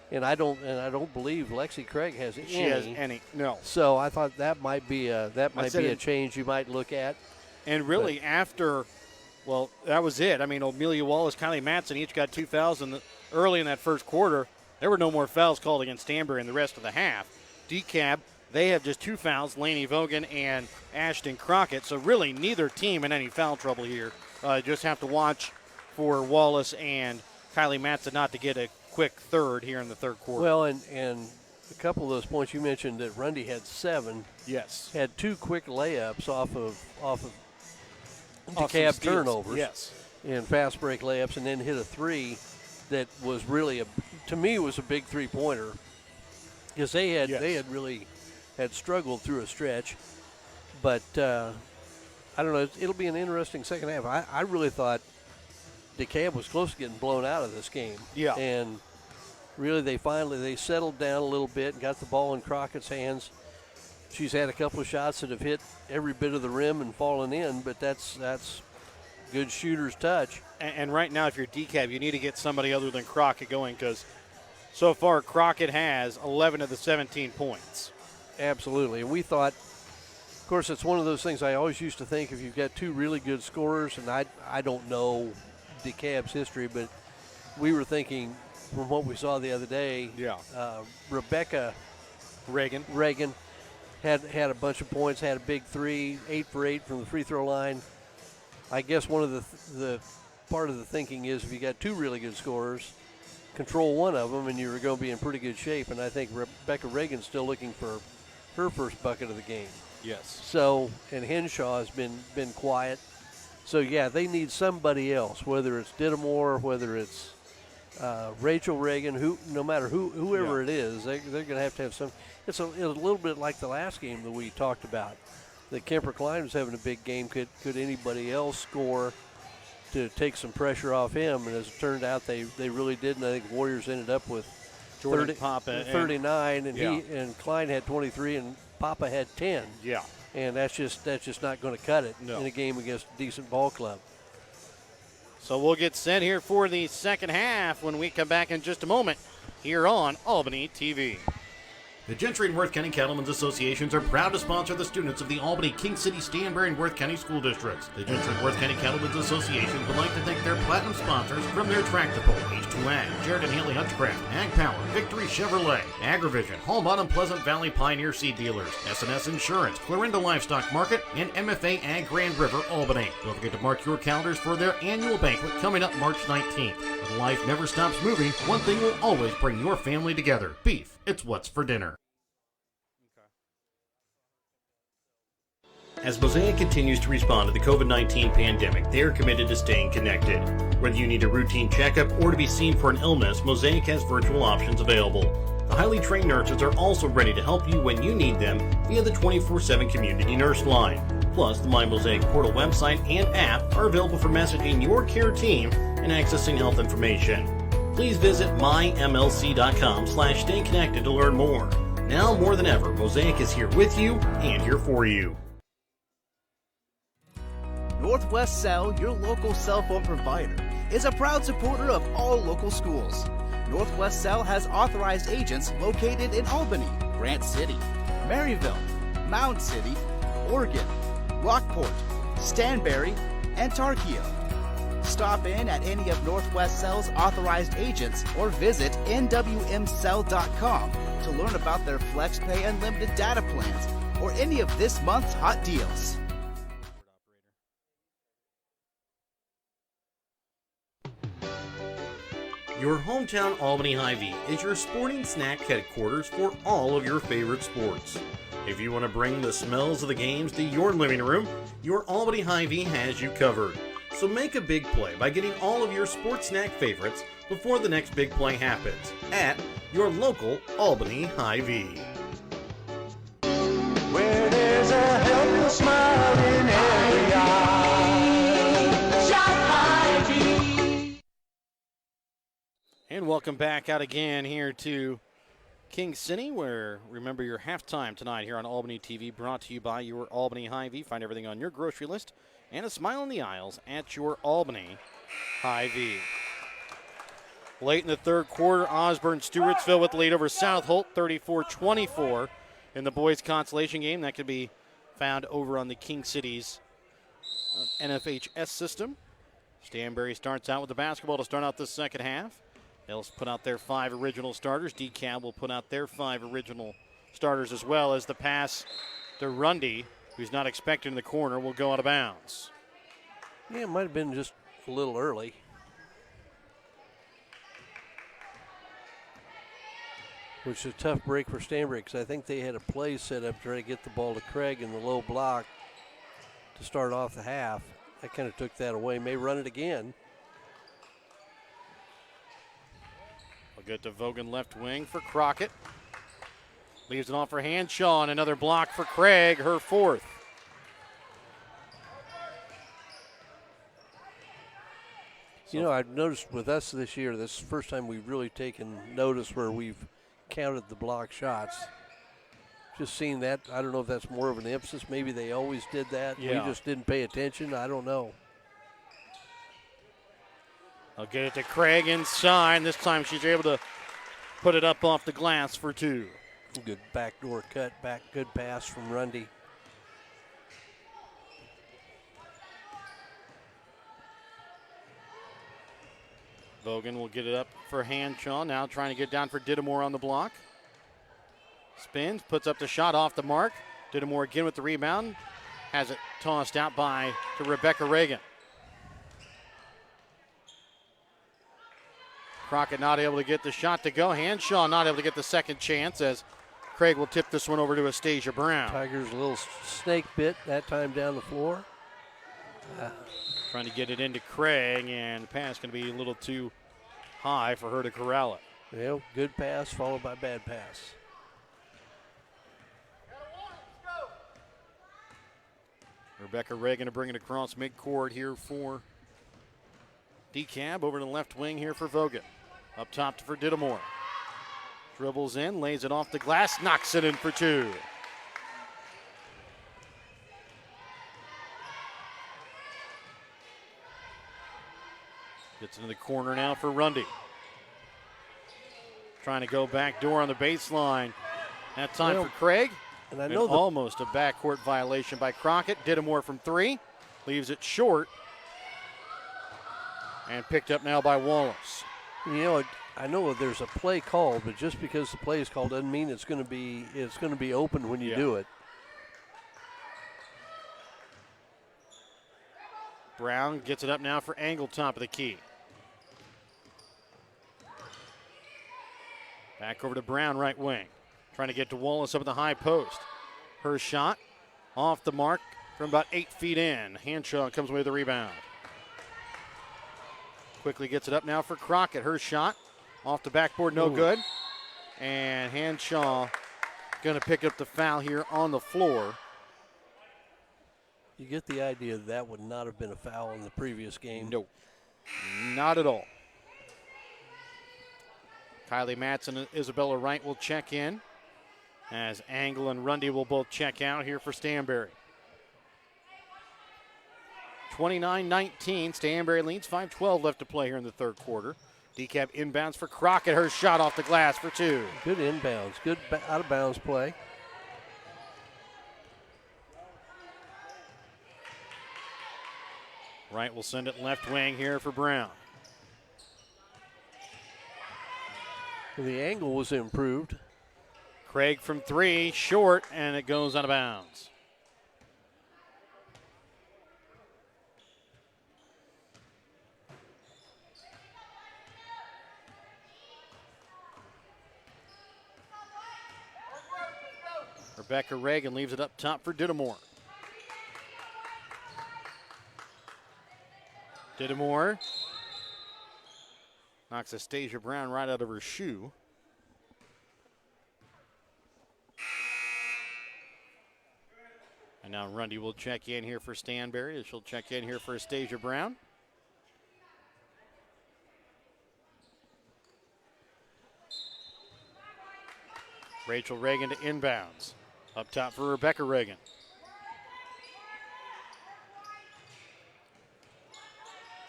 And I don't believe Lexi Craig has any. She has any. No. So I thought that might be a change you might look at. And really, that was it. I mean, Amelia Wallace, Kylie Matson each got 2 fouls early in that first quarter. There were no more fouls called against Stanberry in the rest of the half. Dekalb, they have just 2 fouls, Lainey Vogan and Ashton Crockett. So really, neither team in any foul trouble here. Just have to watch for Wallace and Kylie Matson not to get a quick third here in the third quarter. Well, and a couple of those points you mentioned that Rundy had 7. Yes. Had 2 quick layups off of Dekalb turnovers. Yes. And fast break layups, and then hit a three that was really, to me, was a big three-pointer. Because they had really struggled through a stretch. But I don't know, it'll be an interesting second half. I really thought Dekalb was close to getting blown out of this game. Yeah. And really they settled down a little bit and got the ball in Crockett's hands. She's had a couple of shots that have hit every bit of the rim and fallen in, but that's good shooter's touch. And right now, if you're Dekalb, you need to get somebody other than Crockett going, because so far Crockett has 11 of the 17 points. Absolutely. And we thought, of course, it's one of those things I always used to think, if you've got two really good scorers, and I don't know Dekalb's history, but we were thinking from what we saw the other day, Rebecca Reagan had a bunch of points, had a big three, 8 for 8 from the free throw line. I guess one of the part of the thinking is, if you got two really good scorers, control one of them and you're going to be in pretty good shape. And I think Rebecca Reagan's still looking for her first bucket of the game. Yes. So, and Henshaw has been quiet. So, yeah, they need somebody else, whether it's Dittamore, whether it's Rachel Reagan, no matter whoever it is, they're going to have some. It's a little bit like the last game that we talked about. That Kemper Klein was having a big game. Could anybody else score to take some pressure off him? And as it turned out, they really didn't. I think Warriors ended up with 39, and Klein had 23, and Papa had 10. Yeah. And that's just not going to cut it in a game against a decent ball club. So we'll get set here for the second half when we come back in just a moment here on Albany TV. The Gentry and Worth County Cattlemen's Associations are proud to sponsor the students of the Albany, King City, Stanberry, and Worth County School Districts. The Gentry and Worth County Cattlemen's Association would like to thank their platinum sponsors from their Tractor Pull, H2 Ag, Jared and Haley Hutchcraft, Ag Power, Victory Chevrolet, Agrivision, Hall Bottom Pleasant Valley Pioneer Seed Dealers, S&S Insurance, Clarinda Livestock Market, and MFA Ag Grand River, Albany. Don't forget to mark your calendars for their annual banquet coming up March 19th. When life never stops moving, one thing will always bring your family together. Beef. It's what's for dinner. As Mosaic continues to respond to the COVID-19 pandemic, they are committed to staying connected. Whether you need a routine checkup or to be seen for an illness, Mosaic has virtual options available. The highly trained nurses are also ready to help you when you need them via the 24/7 community nurse line. Plus, the My Mosaic Portal website and app are available for messaging your care team and accessing health information. Please visit mymlc.com/stayconnected to learn more. Now more than ever, Mosaic is here with you and here for you. Northwest Cell, your local cell phone provider, is a proud supporter of all local schools. Northwest Cell has authorized agents located in Albany, Grant City, Maryville, Mound City, Oregon, Rockport, Stanberry, and Tarkio. Stop in at any of Northwest Cell's authorized agents or visit nwmcell.com to learn about their FlexPay unlimited data plans or any of this month's hot deals. Your hometown Albany Hy-Vee is your sporting snack headquarters for all of your favorite sports. If you want to bring the smells of the games to your living room, your Albany Hy-Vee has you covered. So make a big play by getting all of your sports snack favorites before the next big play happens at your local Albany Hy-Vee. Where there's a helpful smile in every eye. Shop Hy-Vee. And welcome back out again here to King City, where, remember, your halftime tonight here on Albany TV, brought to you by your Albany Hy-Vee. Find everything on your grocery list and a smile in the aisles at your Albany Hy-Vee. Late in the third quarter, Osborne Stewartsville with the lead over South Holt, 34-24 in the boys' consolation game. That could be found over on the King City's NFHS system. Stanberry starts out with the basketball to start out this second half. They'll put out their 5 original starters. Dekalb will put out their 5 original starters, as well as the pass to Rundy, who's not expected in the corner, will go out of bounds. Yeah, it might have been just a little early. Which is a tough break for Stanberry, because I think they had a play set up to try to get the ball to Craig in the low block to start off the half. That kind of took that away. May run it again. We'll get to Vogan left wing for Crockett. Leaves it off for Hanshaw, and another block for Craig, her fourth. You know, I've noticed with us this year, this is the first time we've really taken notice where we've counted the block shots. Just seeing that, I don't know if that's more of an emphasis. Maybe they always did that. Yeah. We just didn't pay attention. I don't know. I'll get it to Craig inside. This time she's able to put it up off the glass for two. Good backdoor cut, good pass from Rundy. Vogan will get it up for Hanshaw. Now trying to get down for Dittamore on the block. Spins, puts up the shot off the mark. Dittamore again with the rebound. Has it tossed out to Rebecca Reagan. Crockett not able to get the shot to go. Hanshaw not able to get the second chance as Craig will tip this one over to Astasia Brown. Tigers a little snake bit that time down the floor. Trying to get it into Craig, and the pass going to be a little too high for her to corral it. Yeah, good pass followed by bad pass. Rebecca Reagan to bring it across midcourt here for Dekalb. Over to the left wing here for Vogan. Up top for Dittamore. Dribbles in, lays it off the glass, knocks it in for two. Gets into the corner now for Rundy. Trying to go back door on the baseline. That time for Craig. And I know almost a backcourt violation by Crockett. Dittamore from three. Leaves it short. And picked up now by Wallace. You know, I know there's a play called, but just because the play is called doesn't mean it's going to be open when you do it. Brown gets it up now for Angle, top of the key. Back over to Brown, right wing. Trying to get to Wallace up at the high post. Her shot off the mark from about 8 feet in. Hanshaw comes away with the rebound. Quickly gets it up now for Crockett. Her shot off the backboard, no good. And Hanshaw going to pick up the foul here on the floor. You get the idea that would not have been a foul in the previous game. No, not at all. Kylie Matson and Isabella Wright will check in as Angle and Rundy will both check out here for Stanberry. 29-19, Stanberry leads, 5:12 left to play here in the third quarter. Dekalb inbounds for Crockett, her shot off the glass for two. Good inbounds, good out of bounds play. Wright will send it left wing here for Brown. The angle was improved. Craig from three, short, and it goes out of bounds. Rebecca Reagan leaves it up top for Dittamore. Dittamore knocks Astasia Brown right out of her shoe. And now Rundy will check in here for Stanberry. She'll check in here for Astasia Brown. Rachel Reagan to inbounds. Up top for Rebecca Reagan.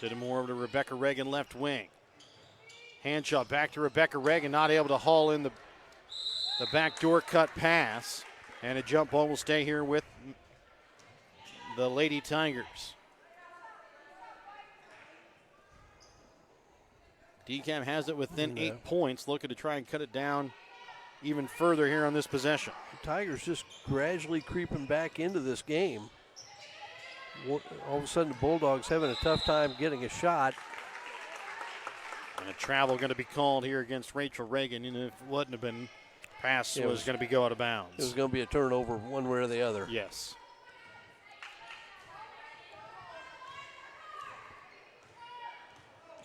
Dittamore over to Rebecca Reagan, left wing. Hanshaw back to Rebecca Reagan, not able to haul in the backdoor cut pass. And a jump ball will stay here with the Lady Tigers. Dekalb has it within 8 points, looking to try and cut it down even further here on this possession. The Tigers just gradually creeping back into this game. All of a sudden, the Bulldogs having a tough time getting a shot. And a travel going to be called here against Rachel Reagan. And if it wouldn't have been, pass was going to be go out of bounds. It was going to be a turnover one way or the other. Yes.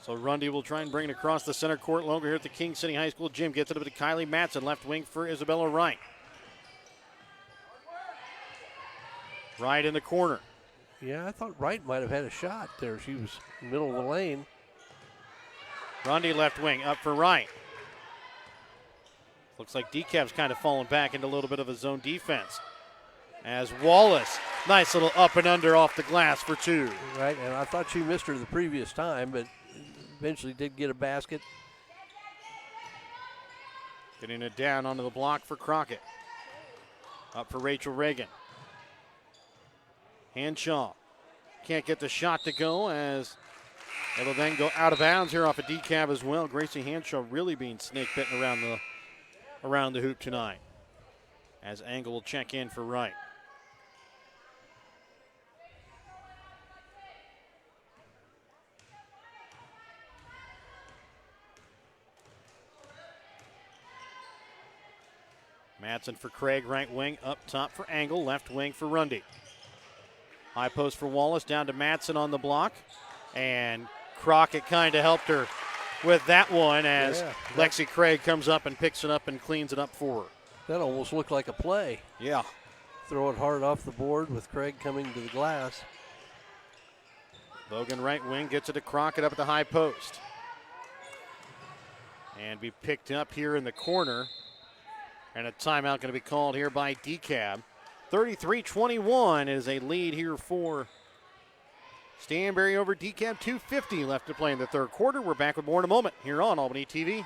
So Rundy will try and bring it across the center court over here at the King City High School gym. Gets it up to Kylie Matson, left wing for Isabella Wright. Right in the corner. Yeah, I thought Wright might have had a shot there. She was middle of the lane. Rundy left wing, up for Wright. Looks like Dekalb's kind of fallen back into a little bit of a zone defense. As Wallace, nice little up and under off the glass for two. Right, and I thought she missed her the previous time, but eventually did get a basket. Getting it down onto the block for Crockett. Up for Rachel Reagan. Hanshaw can't get the shot to go as it'll then go out of bounds here off of Dekalb as well. Gracie Hanshaw really being snake bitten around the hoop tonight. As Angle will check in for Wright. Matson for Craig, right wing, up top for Angle, left wing for Rundy. High post for Wallace, down to Matson on the block. And Crockett kind of helped her with that one as Lexi Craig comes up and picks it up and cleans it up for her. That almost looked like a play. Yeah. Throw it hard off the board with Craig coming to the glass. Logan right wing gets it to Crockett up at the high post. And be picked up here in the corner. And a timeout going to be called here by Dekalb. 33-21 is a lead here for Stanberry over Dekalb. 2:50 left to play in the third quarter. We're back with more in a moment here on Albany TV.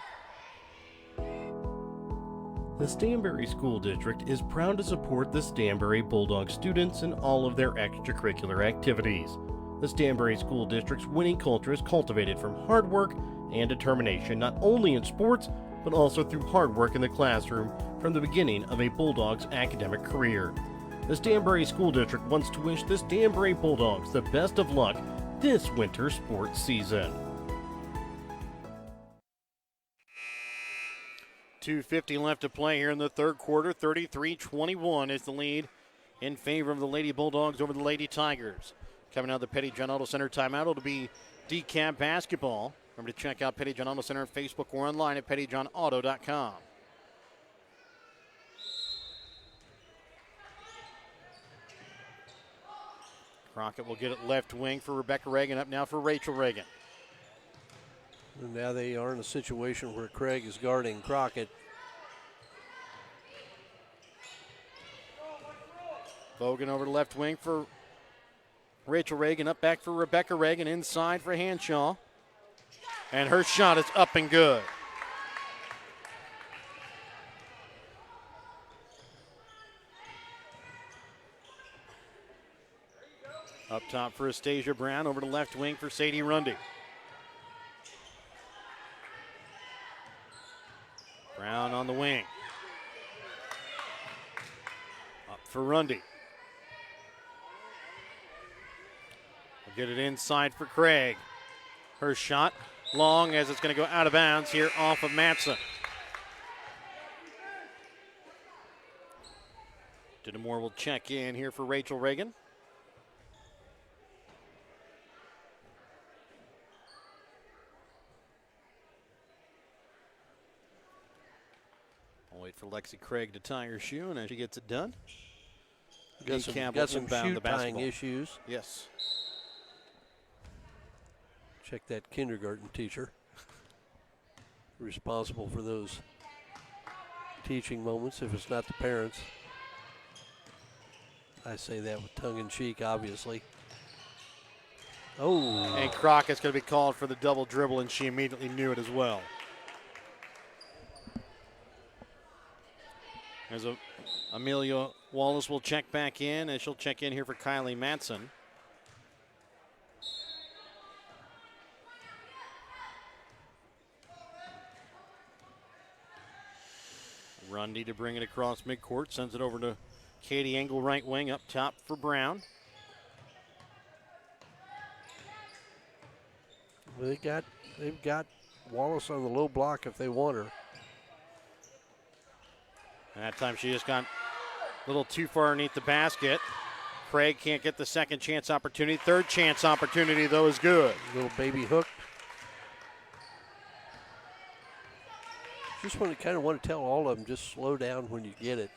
The Stanberry School District is proud to support the Stanberry Bulldog students in all of their extracurricular activities. The Stanberry School District's winning culture is cultivated from hard work and determination, not only in sports, but also through hard work in the classroom from the beginning of a Bulldog's academic career. The Stanberry School District wants to wish the Stanberry Bulldogs the best of luck this winter sports season. 2:50 left to play here in the third quarter. 33-21 is the lead in favor of the Lady Bulldogs over the Lady Tigers. Coming out of the Petty John Auto Center timeout, it'll be Dekalb basketball. Remember to check out Petty John Auto Center on Facebook or online at pettyjohnauto.com. Crockett will get it left wing for Rebecca Reagan, up now for Rachel Reagan. And now they are in a situation where Craig is guarding Crockett. Bogan over to left wing for Rachel Reagan, up back for Rebecca Reagan, inside for Hanshaw. And her shot is up and good. Up top for Astasia Brown, over to left wing for Sadie Rundy. Brown on the wing. Up for Rundy. We'll get it inside for Craig. Her shot long as it's going to go out of bounds here off of Matson. Dittamore will check in here for Rachel Reagan. I'll wait for Lexi Craig to tie her shoe, and as she gets it done, Got some shoe tying issues. Yes. Check that kindergarten teacher. Responsible for those teaching moments if it's not the parents. I say that with tongue in cheek, obviously. Oh. And Crockett's going to be called for the double dribble, and she immediately knew it as well. As Amelia Wallace will check back in, and she'll check in here for Kylie Matson. Rundy to bring it across midcourt, sends it over to Katie Engel, right wing, up top for Brown. They've got Wallace on the low block if they want her. And that time she just got a little too far underneath the basket. Craig can't get the second chance opportunity. Third chance opportunity, though, is good. Little baby hook. Just want to kind of want to tell all of them, just slow down when you get it.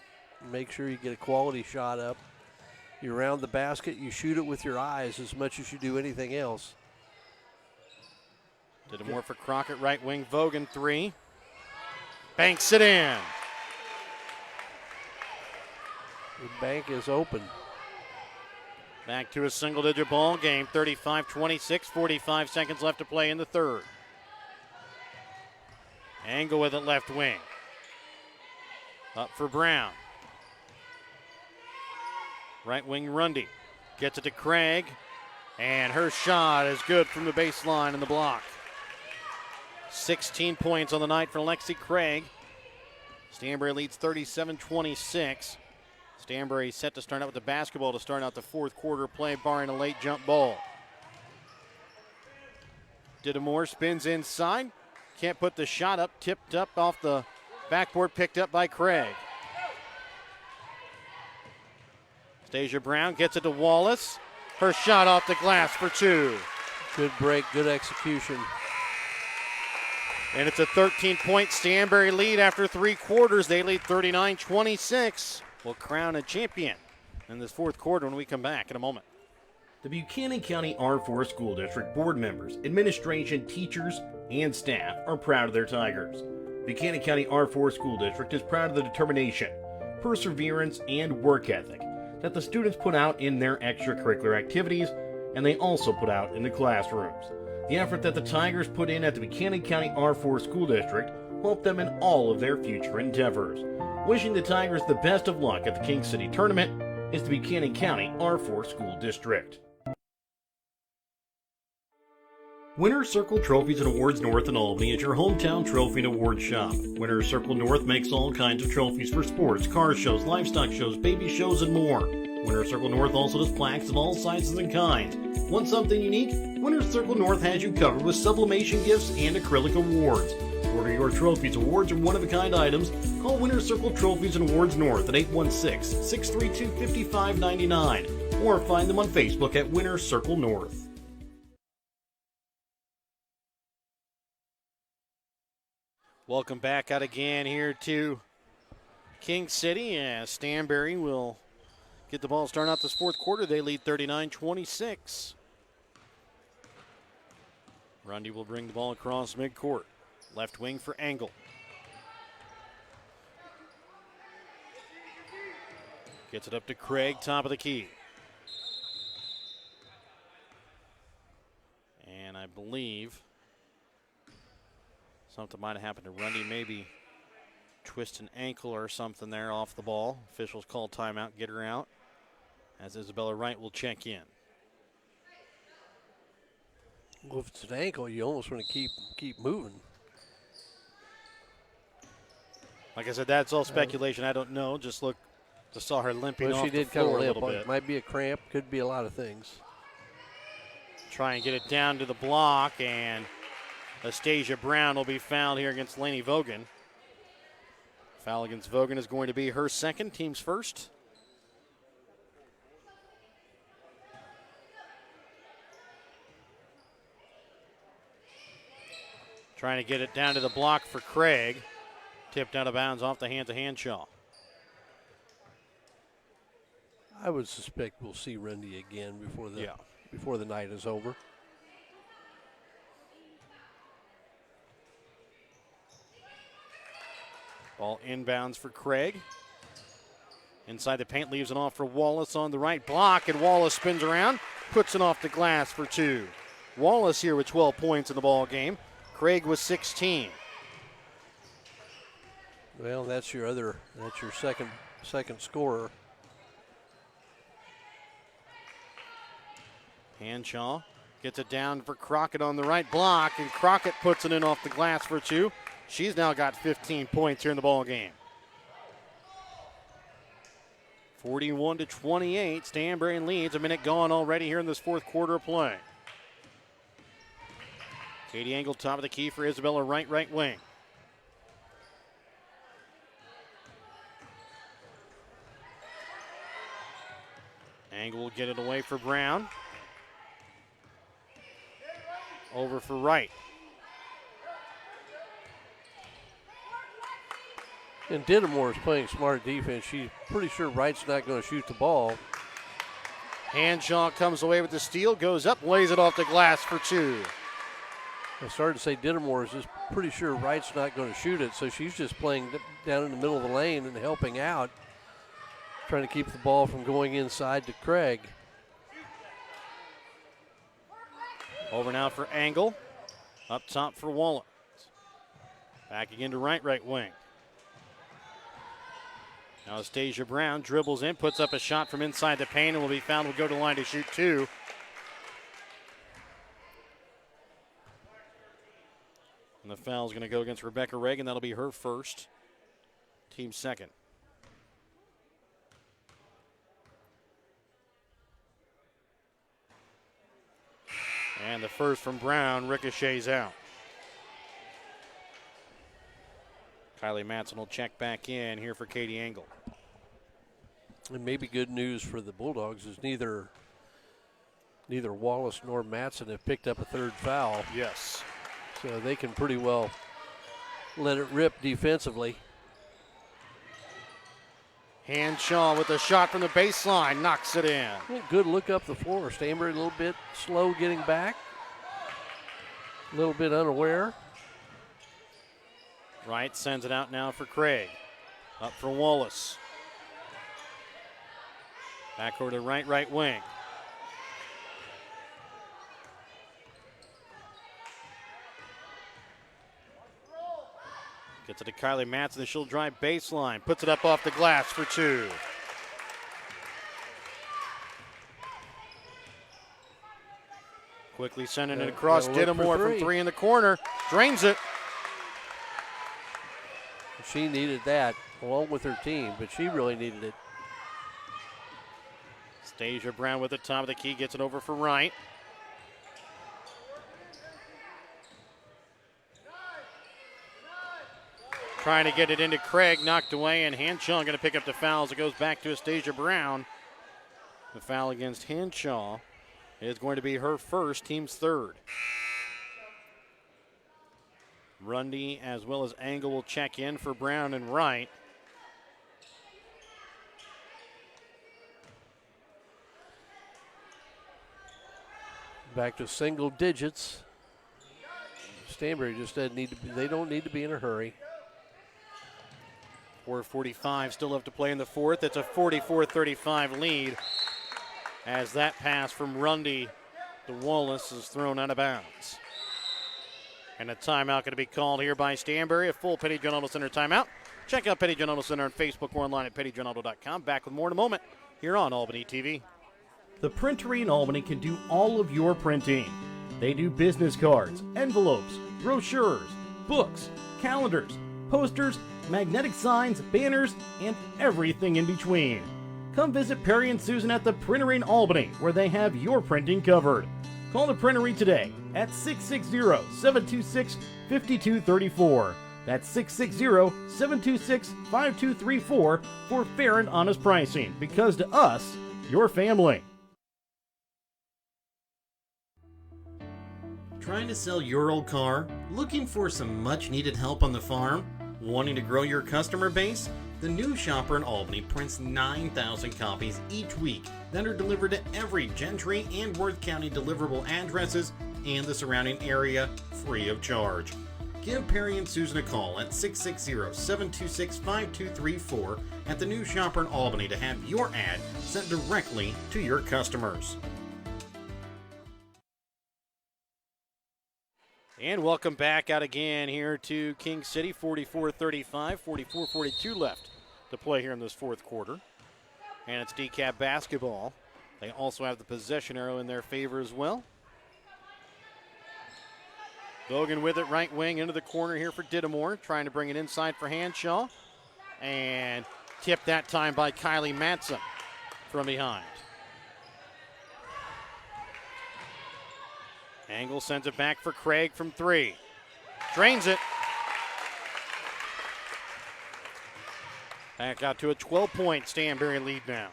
Make sure you get a quality shot up. You're around the basket, you shoot it with your eyes as much as you do anything else. Did more for Crockett, right wing. Vogan, three. Banks it in. The bank is open. Back to a single-digit ball game, 35-26, 45 seconds left to play in the third. Angle with it left wing. Up for Brown. Right wing Rundy. Gets it to Craig. And her shot is good from the baseline in the block. 16 points on the night for Lexi Craig. Stanberry leads 37-26. Stanberry set to start out with the basketball to start out the fourth quarter play, barring a late jump ball. Didamore spins inside. Can't put the shot up. Tipped up off the backboard, picked up by Craig. Stasia Brown gets it to Wallace. Her shot off the glass for two. Good break, good execution. And it's a 13-point Stanberry lead after three quarters. They lead 39-26. Will crown a champion in this fourth quarter when we come back in a moment. The Buchanan County R4 School District board members, administration, teachers, and staff are proud of their Tigers. Buchanan County R4 School District is proud of the determination, perseverance, and work ethic that the students put out in their extracurricular activities, and they also put out in the classrooms. The effort that the Tigers put in at the Buchanan County R4 School District will help them in all of their future endeavors. Wishing the Tigers the best of luck at the King City Tournament is the Buchanan County R4 School District. Winner's Circle Trophies and Awards North in Albany is your hometown trophy and award shop. Winner's Circle North makes all kinds of trophies for sports, car shows, livestock shows, baby shows, and more. Winner's Circle North also does plaques of all sizes and kinds. Want something unique? Winner's Circle North has you covered with sublimation gifts and acrylic awards. To order your trophies, awards, or one-of-a-kind items, call Winner's Circle Trophies and Awards North at 816-632-5599 or find them on Facebook at Winner's Circle North. Welcome back out again here to King City as Stanberry will get the ball starting out this fourth quarter. They lead 39-26. Rundy will bring the ball across midcourt. Left wing for Angle. Gets it up to Craig, top of the key. And I believe something might have happened to Rundy. Maybe twist an ankle or something there off the ball. Officials call timeout, get her out. As Isabella Wright will check in. Well, if it's an ankle, you almost want to keep moving. Like I said, that's all speculation. I don't know. Just saw her limping off the floor a little bit. It might be a cramp. Could be a lot of things. Try and get it down to the block, and Astasia Brown will be fouled here against Lainey Vogan. Foul against Vogan is going to be her second, team's first. Trying to get it down to the block for Craig. Tipped out of bounds off the hands of Hanshaw. I would suspect we'll see Rundy again before the night is over. Ball inbounds for Craig. Inside the paint, leaves it off for Wallace on the right block, and Wallace spins around, puts it off the glass for two. Wallace here with 12 points in the ball game. Craig with 16. Well, that's your second scorer. Hanshaw gets it down for Crockett on the right block, and Crockett puts it in off the glass for two. She's now got 15 points here in the ball game. 41-28, Stanberry leads. A minute gone already here in this fourth quarter of play. Katie Angle, top of the key for Isabella Wright, right wing. Angle will get it away for Brown. Over for Wright. And Dittemore is playing smart defense. She's pretty sure Wright's not going to shoot the ball. Hanshaw comes away with the steal, goes up, lays it off the glass for two. I started to say Dittemore is just pretty sure Wright's not going to shoot it, so she's just playing down in the middle of the lane and helping out, trying to keep the ball from going inside to Craig. Over now for Angle. Up top for Wallace. Back again to right wing. Now Astasia Brown dribbles in, puts up a shot from inside the paint, and will be fouled. Will go to the line to shoot two. And the foul is going to go against Rebecca Reagan. That'll be her first. Team second. And the first from Brown ricochets out. Kylie Matson will check back in here for Katie Angle. And maybe good news for the Bulldogs is neither Wallace nor Matson have picked up a third foul. Yes. So they can pretty well let it rip defensively. Hanshaw with a shot from the baseline, knocks it in. Good look up the floor. Stanberry a little bit slow getting back. A little bit unaware. Wright sends it out now for Craig. Up for Wallace. Back over to right wing. Gets it to Kylie Matson. She'll drive baseline. Puts it up off the glass for two. Quickly sending it across. Dittemore from three in the corner. Drains it. She needed that along with her team, but she really needed it. Stasia Brown with the top of the key. Gets it over for Wright. Trying to get it into Craig, knocked away, and Hanshaw going to pick up the fouls. It goes back to Astasia Brown. The foul against Hanshaw is going to be her first, team's third. Rundy as well as Angle will check in for Brown and Wright. Back to single digits. Stanberry just doesn't need to be, they don't need to be in a hurry. 4:45 still have to play in the fourth. It's a 44-35 lead as that pass from Rundy to Wallace is thrown out of bounds. And a timeout going to be called here by Stanberry, a full Petty John Auto Center timeout. Check out Petty John Auto Center on Facebook or online at pettyjohnauto.com. Back with more in a moment here on Albany TV. The Printery in Albany can do all of your printing. They do business cards, envelopes, brochures, books, calendars, posters, magnetic signs, banners, and everything in between. Come visit Perry and Susan at the Printery in Albany, where they have your printing covered. Call the Printery today at 660-726-5234. That's 660-726-5234 for fair and honest pricing, because to us, your family. Trying to sell your old car? Looking for some much needed help on the farm? Wanting to grow your customer base? The New Shopper in Albany prints 9,000 copies each week that are delivered to every Gentry and Worth County deliverable addresses and the surrounding area free of charge. Give Perry and Susan a call at 660-726-5234 at the New Shopper in Albany to have your ad sent directly to your customers. And welcome back out again here to King City, 44-35, 44-42 left to play here in this fourth quarter. And it's Dekalb basketball. They also have the possession arrow in their favor as well. Bogan with it, right wing into the corner here for Dittemore, trying to bring it inside for Hanshaw. And tipped that time by Kylie Matson from behind. Angle sends it back for Craig from three. Drains it. Back out to a 12-point Stanberry lead now.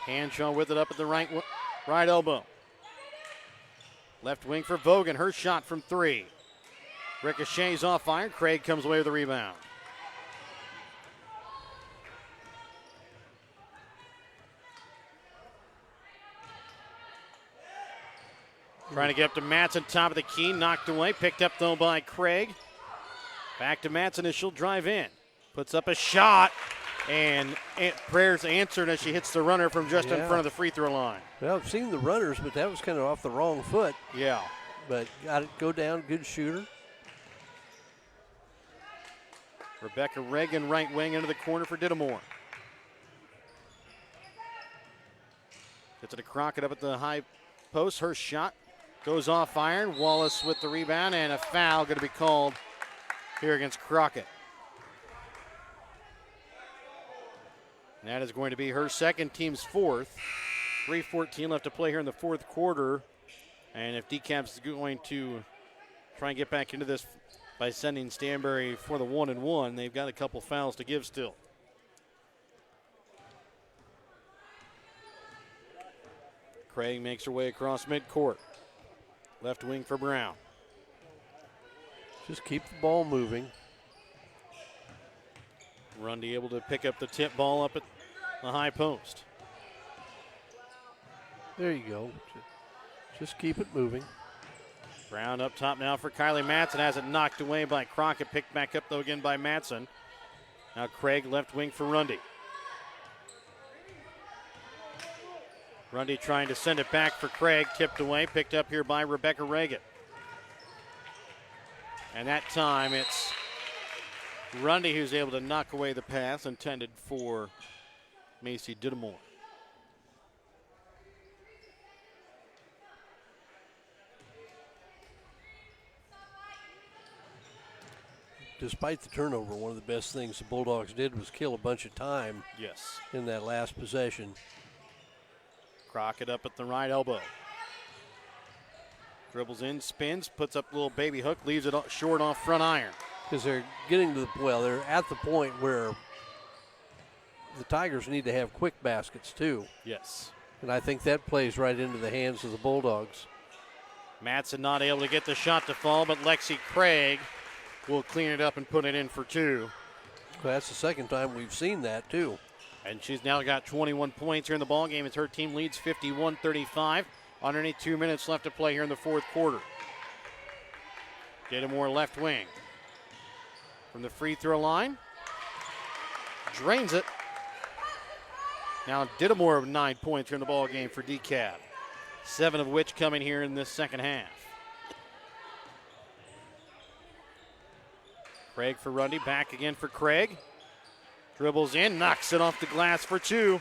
Hanshaw with it up at the right elbow. Left wing for Vogan. Her shot from 3. Ricochets off iron. Craig comes away with the rebound. Trying to get up to Matson, top of the key, knocked away, picked up though by Craig. Back to Matson as she'll drive in. Puts up a shot, and prayers answered as she hits the runner from just in front of the free throw line. Well, I've seen the runners, but that was kind of off the wrong foot. Yeah. But got it go down, good shooter. Rebecca Reagan, right wing into the corner for Dittamore. Gets it to Crockett up at the high post. Her shot goes off iron. Wallace with the rebound, and a foul going to be called here against Crockett. And that is going to be her second, team's 4th. 3:14 left to play here in the 4th quarter. And if Dekalb's going to try and get back into this by sending Stanberry for the 1-and-1, they've got a couple fouls to give still. Craig makes her way across midcourt. Left wing for Brown. Just keep the ball moving. Rundy able to pick up the tip ball up at the high post. There you go. Just keep it moving. Brown up top now for Kylie Matson. Has it knocked away by Crockett. Picked back up though again by Matson. Now Craig left wing for Rundy. Rundy trying to send it back for Craig. Tipped away. Picked up here by Rebecca Reagan. And that time it's Rundy who's able to knock away the pass intended for Macy Dittamore. Despite the turnover, one of the best things the Bulldogs did was kill a bunch of time. Yes. In that last possession. Crockett up at the right elbow. Dribbles in, spins, puts up a little baby hook, leaves it short off front iron. Because they're getting to the, well, they're at the point where the Tigers need to have quick baskets too. Yes. And I think that plays right into the hands of the Bulldogs. Matson not able to get the shot to fall, but Lexi Craig will clean it up and put it in for 2. Well, that's the second time we've seen that too. And she's now got 21 points here in the ballgame as her team leads 51-35. Underneath 2 minutes left to play here in the 4th quarter. Dittamore left wing. From the free throw line. Drains it. Now Dittamore with 9 points here in the ballgame for Dekalb. 7 of which coming here in this second half. Craig for Rundy, back again for Craig. Dribbles in, knocks it off the glass for 2.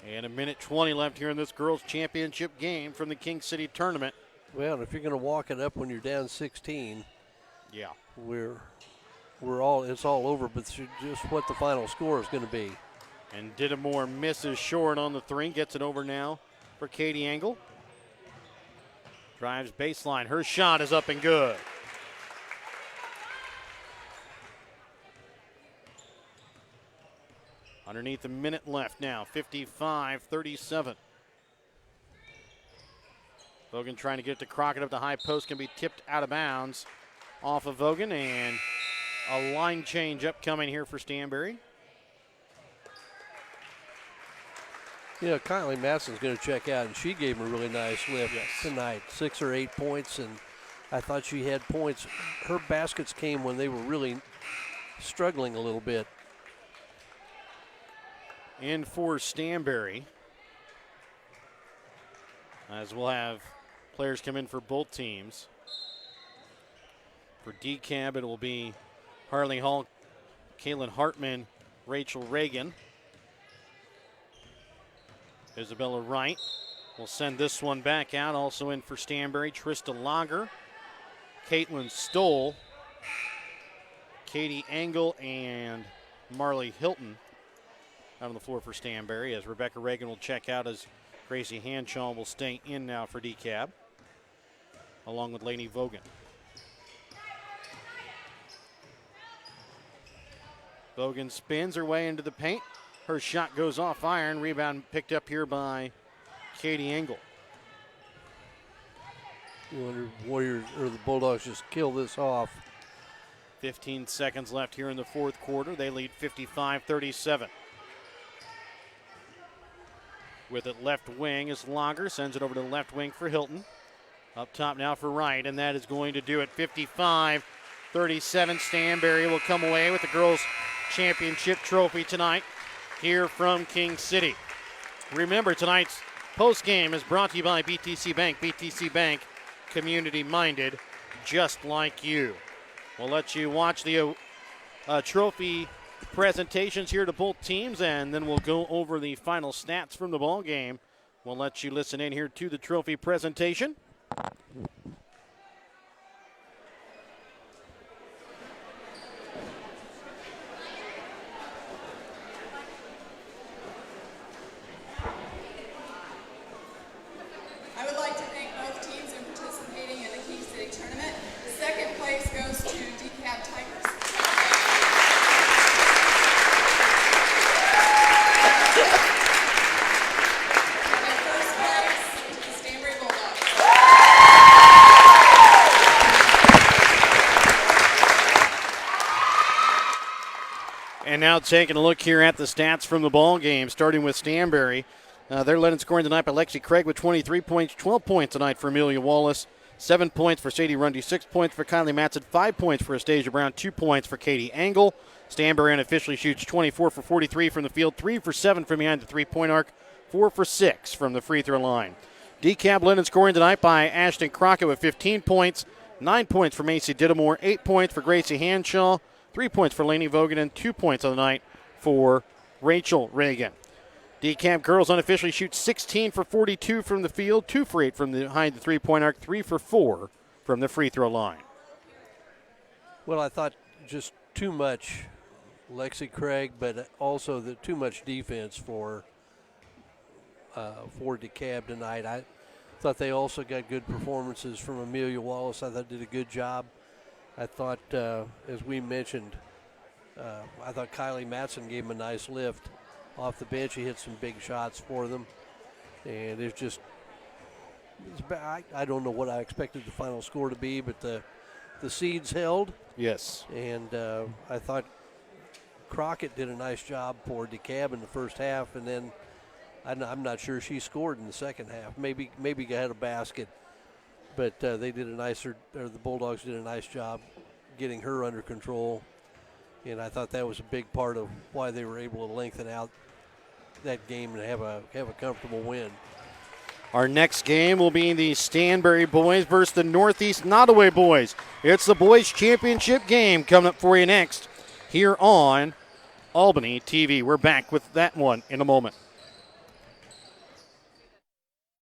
And a minute 20 left here in this girls' championship game from the King City tournament. Well, if you're going to walk it up when you're down 16, yeah, it's all over. But just what the final score is going to be. And Dittamore misses short on the 3, gets it over now for Katie Engel. Drives baseline. Her shot is up and good. Underneath a minute left now, 55-37. Vogan trying to get it to Crockett up the high post, can be tipped out of bounds off of Vogan, and a line change upcoming here for Stanberry. Yeah, Kylie Matson's going to check out, and she gave him a really nice lift tonight. 6 or 8 points, and I thought she had points. Her baskets came when they were really struggling a little bit. In for Stanberry, as we'll have players come in for both teams. For Dekalb, it will be Harley Hall, Kaylin Hartman, Rachel Reagan. Isabella Wright will send this one back out. Also in for Stanberry, Trista Lager, Caitlin Stoll, Katie Engel, and Marley Hilton out on the floor for Stanberry, as Rebecca Reagan will check out, as Gracie Hanshaw will stay in now for Dekalb, along with Lainey Vogan. Vogan spins her way into the paint, Her shot goes off iron. Rebound picked up here by Katie Engel. You wonder if Warriors or the Bulldogs just kill this off. 15 seconds left here in the fourth quarter. They lead 55-37. With it left wing is Lager. Sends it over to the left wing for Hilton. Up top now for Wright, and that is going to do it. 55-37. Stanberry will come away with the girls' championship trophy tonight here from King City. Remember, tonight's postgame is brought to you by BTC Bank. BTC Bank, community-minded, just like you. We'll let you watch the trophy presentations here to both teams, and then we'll go over the final stats from the ball game. We'll let you listen in here to the trophy presentation. I would like to thank both teams in participating in the King City tournament. Second place goes to Dekalb Tigers. And first place to the Stanberry Bulldogs. And now taking a look here at the stats from the ball game, starting with Stanberry. They're led in scoring tonight by Lexi Craig with 23 points, 12 points tonight for Amelia Wallace, 7 points for Sadie Rundy, 6 points for Kylie Matson, 5 points for Astasia Brown, 2 points for Katie Engel. Stanberry unofficially shoots 24 for 43 from the field, 3 for 7 from behind the three-point arc, 4 for 6 from the free throw line. Dekalb led in scoring tonight by Ashton Crockett with 15 points, 9 points for Macy Dittamore, 8 points for Gracie Hanshaw, 3 points for Lainey Vogan, and 2 points on the night for Rachel Reagan. Dekalb girls unofficially shoot 16 for 42 from the field, 2 for 8 from behind the three-point arc, 3 for 4 from the free throw line. Well, I thought just too much Lexi Craig, but also too much defense for Dekalb tonight. I thought they also got good performances from Amelia Wallace. I thought did a good job. I thought, as we mentioned, I thought Kylie Matson gave them a nice lift off the bench. He hit some big shots for them, and I don't know what I expected the final score to be, but the seeds held. Yes. And I thought Crockett did a nice job for Dekalb in the first half, and then I'm not sure she scored in the second half. Maybe had a basket, but the Bulldogs did a nice job getting her under control, and I thought that was a big part of why they were able to lengthen out that game and have a comfortable win. Our next game will be the Stanberry boys versus the Northeast Nottoway boys. It's the boys championship game coming up for you next here on Albany TV. We're back with that one in a moment.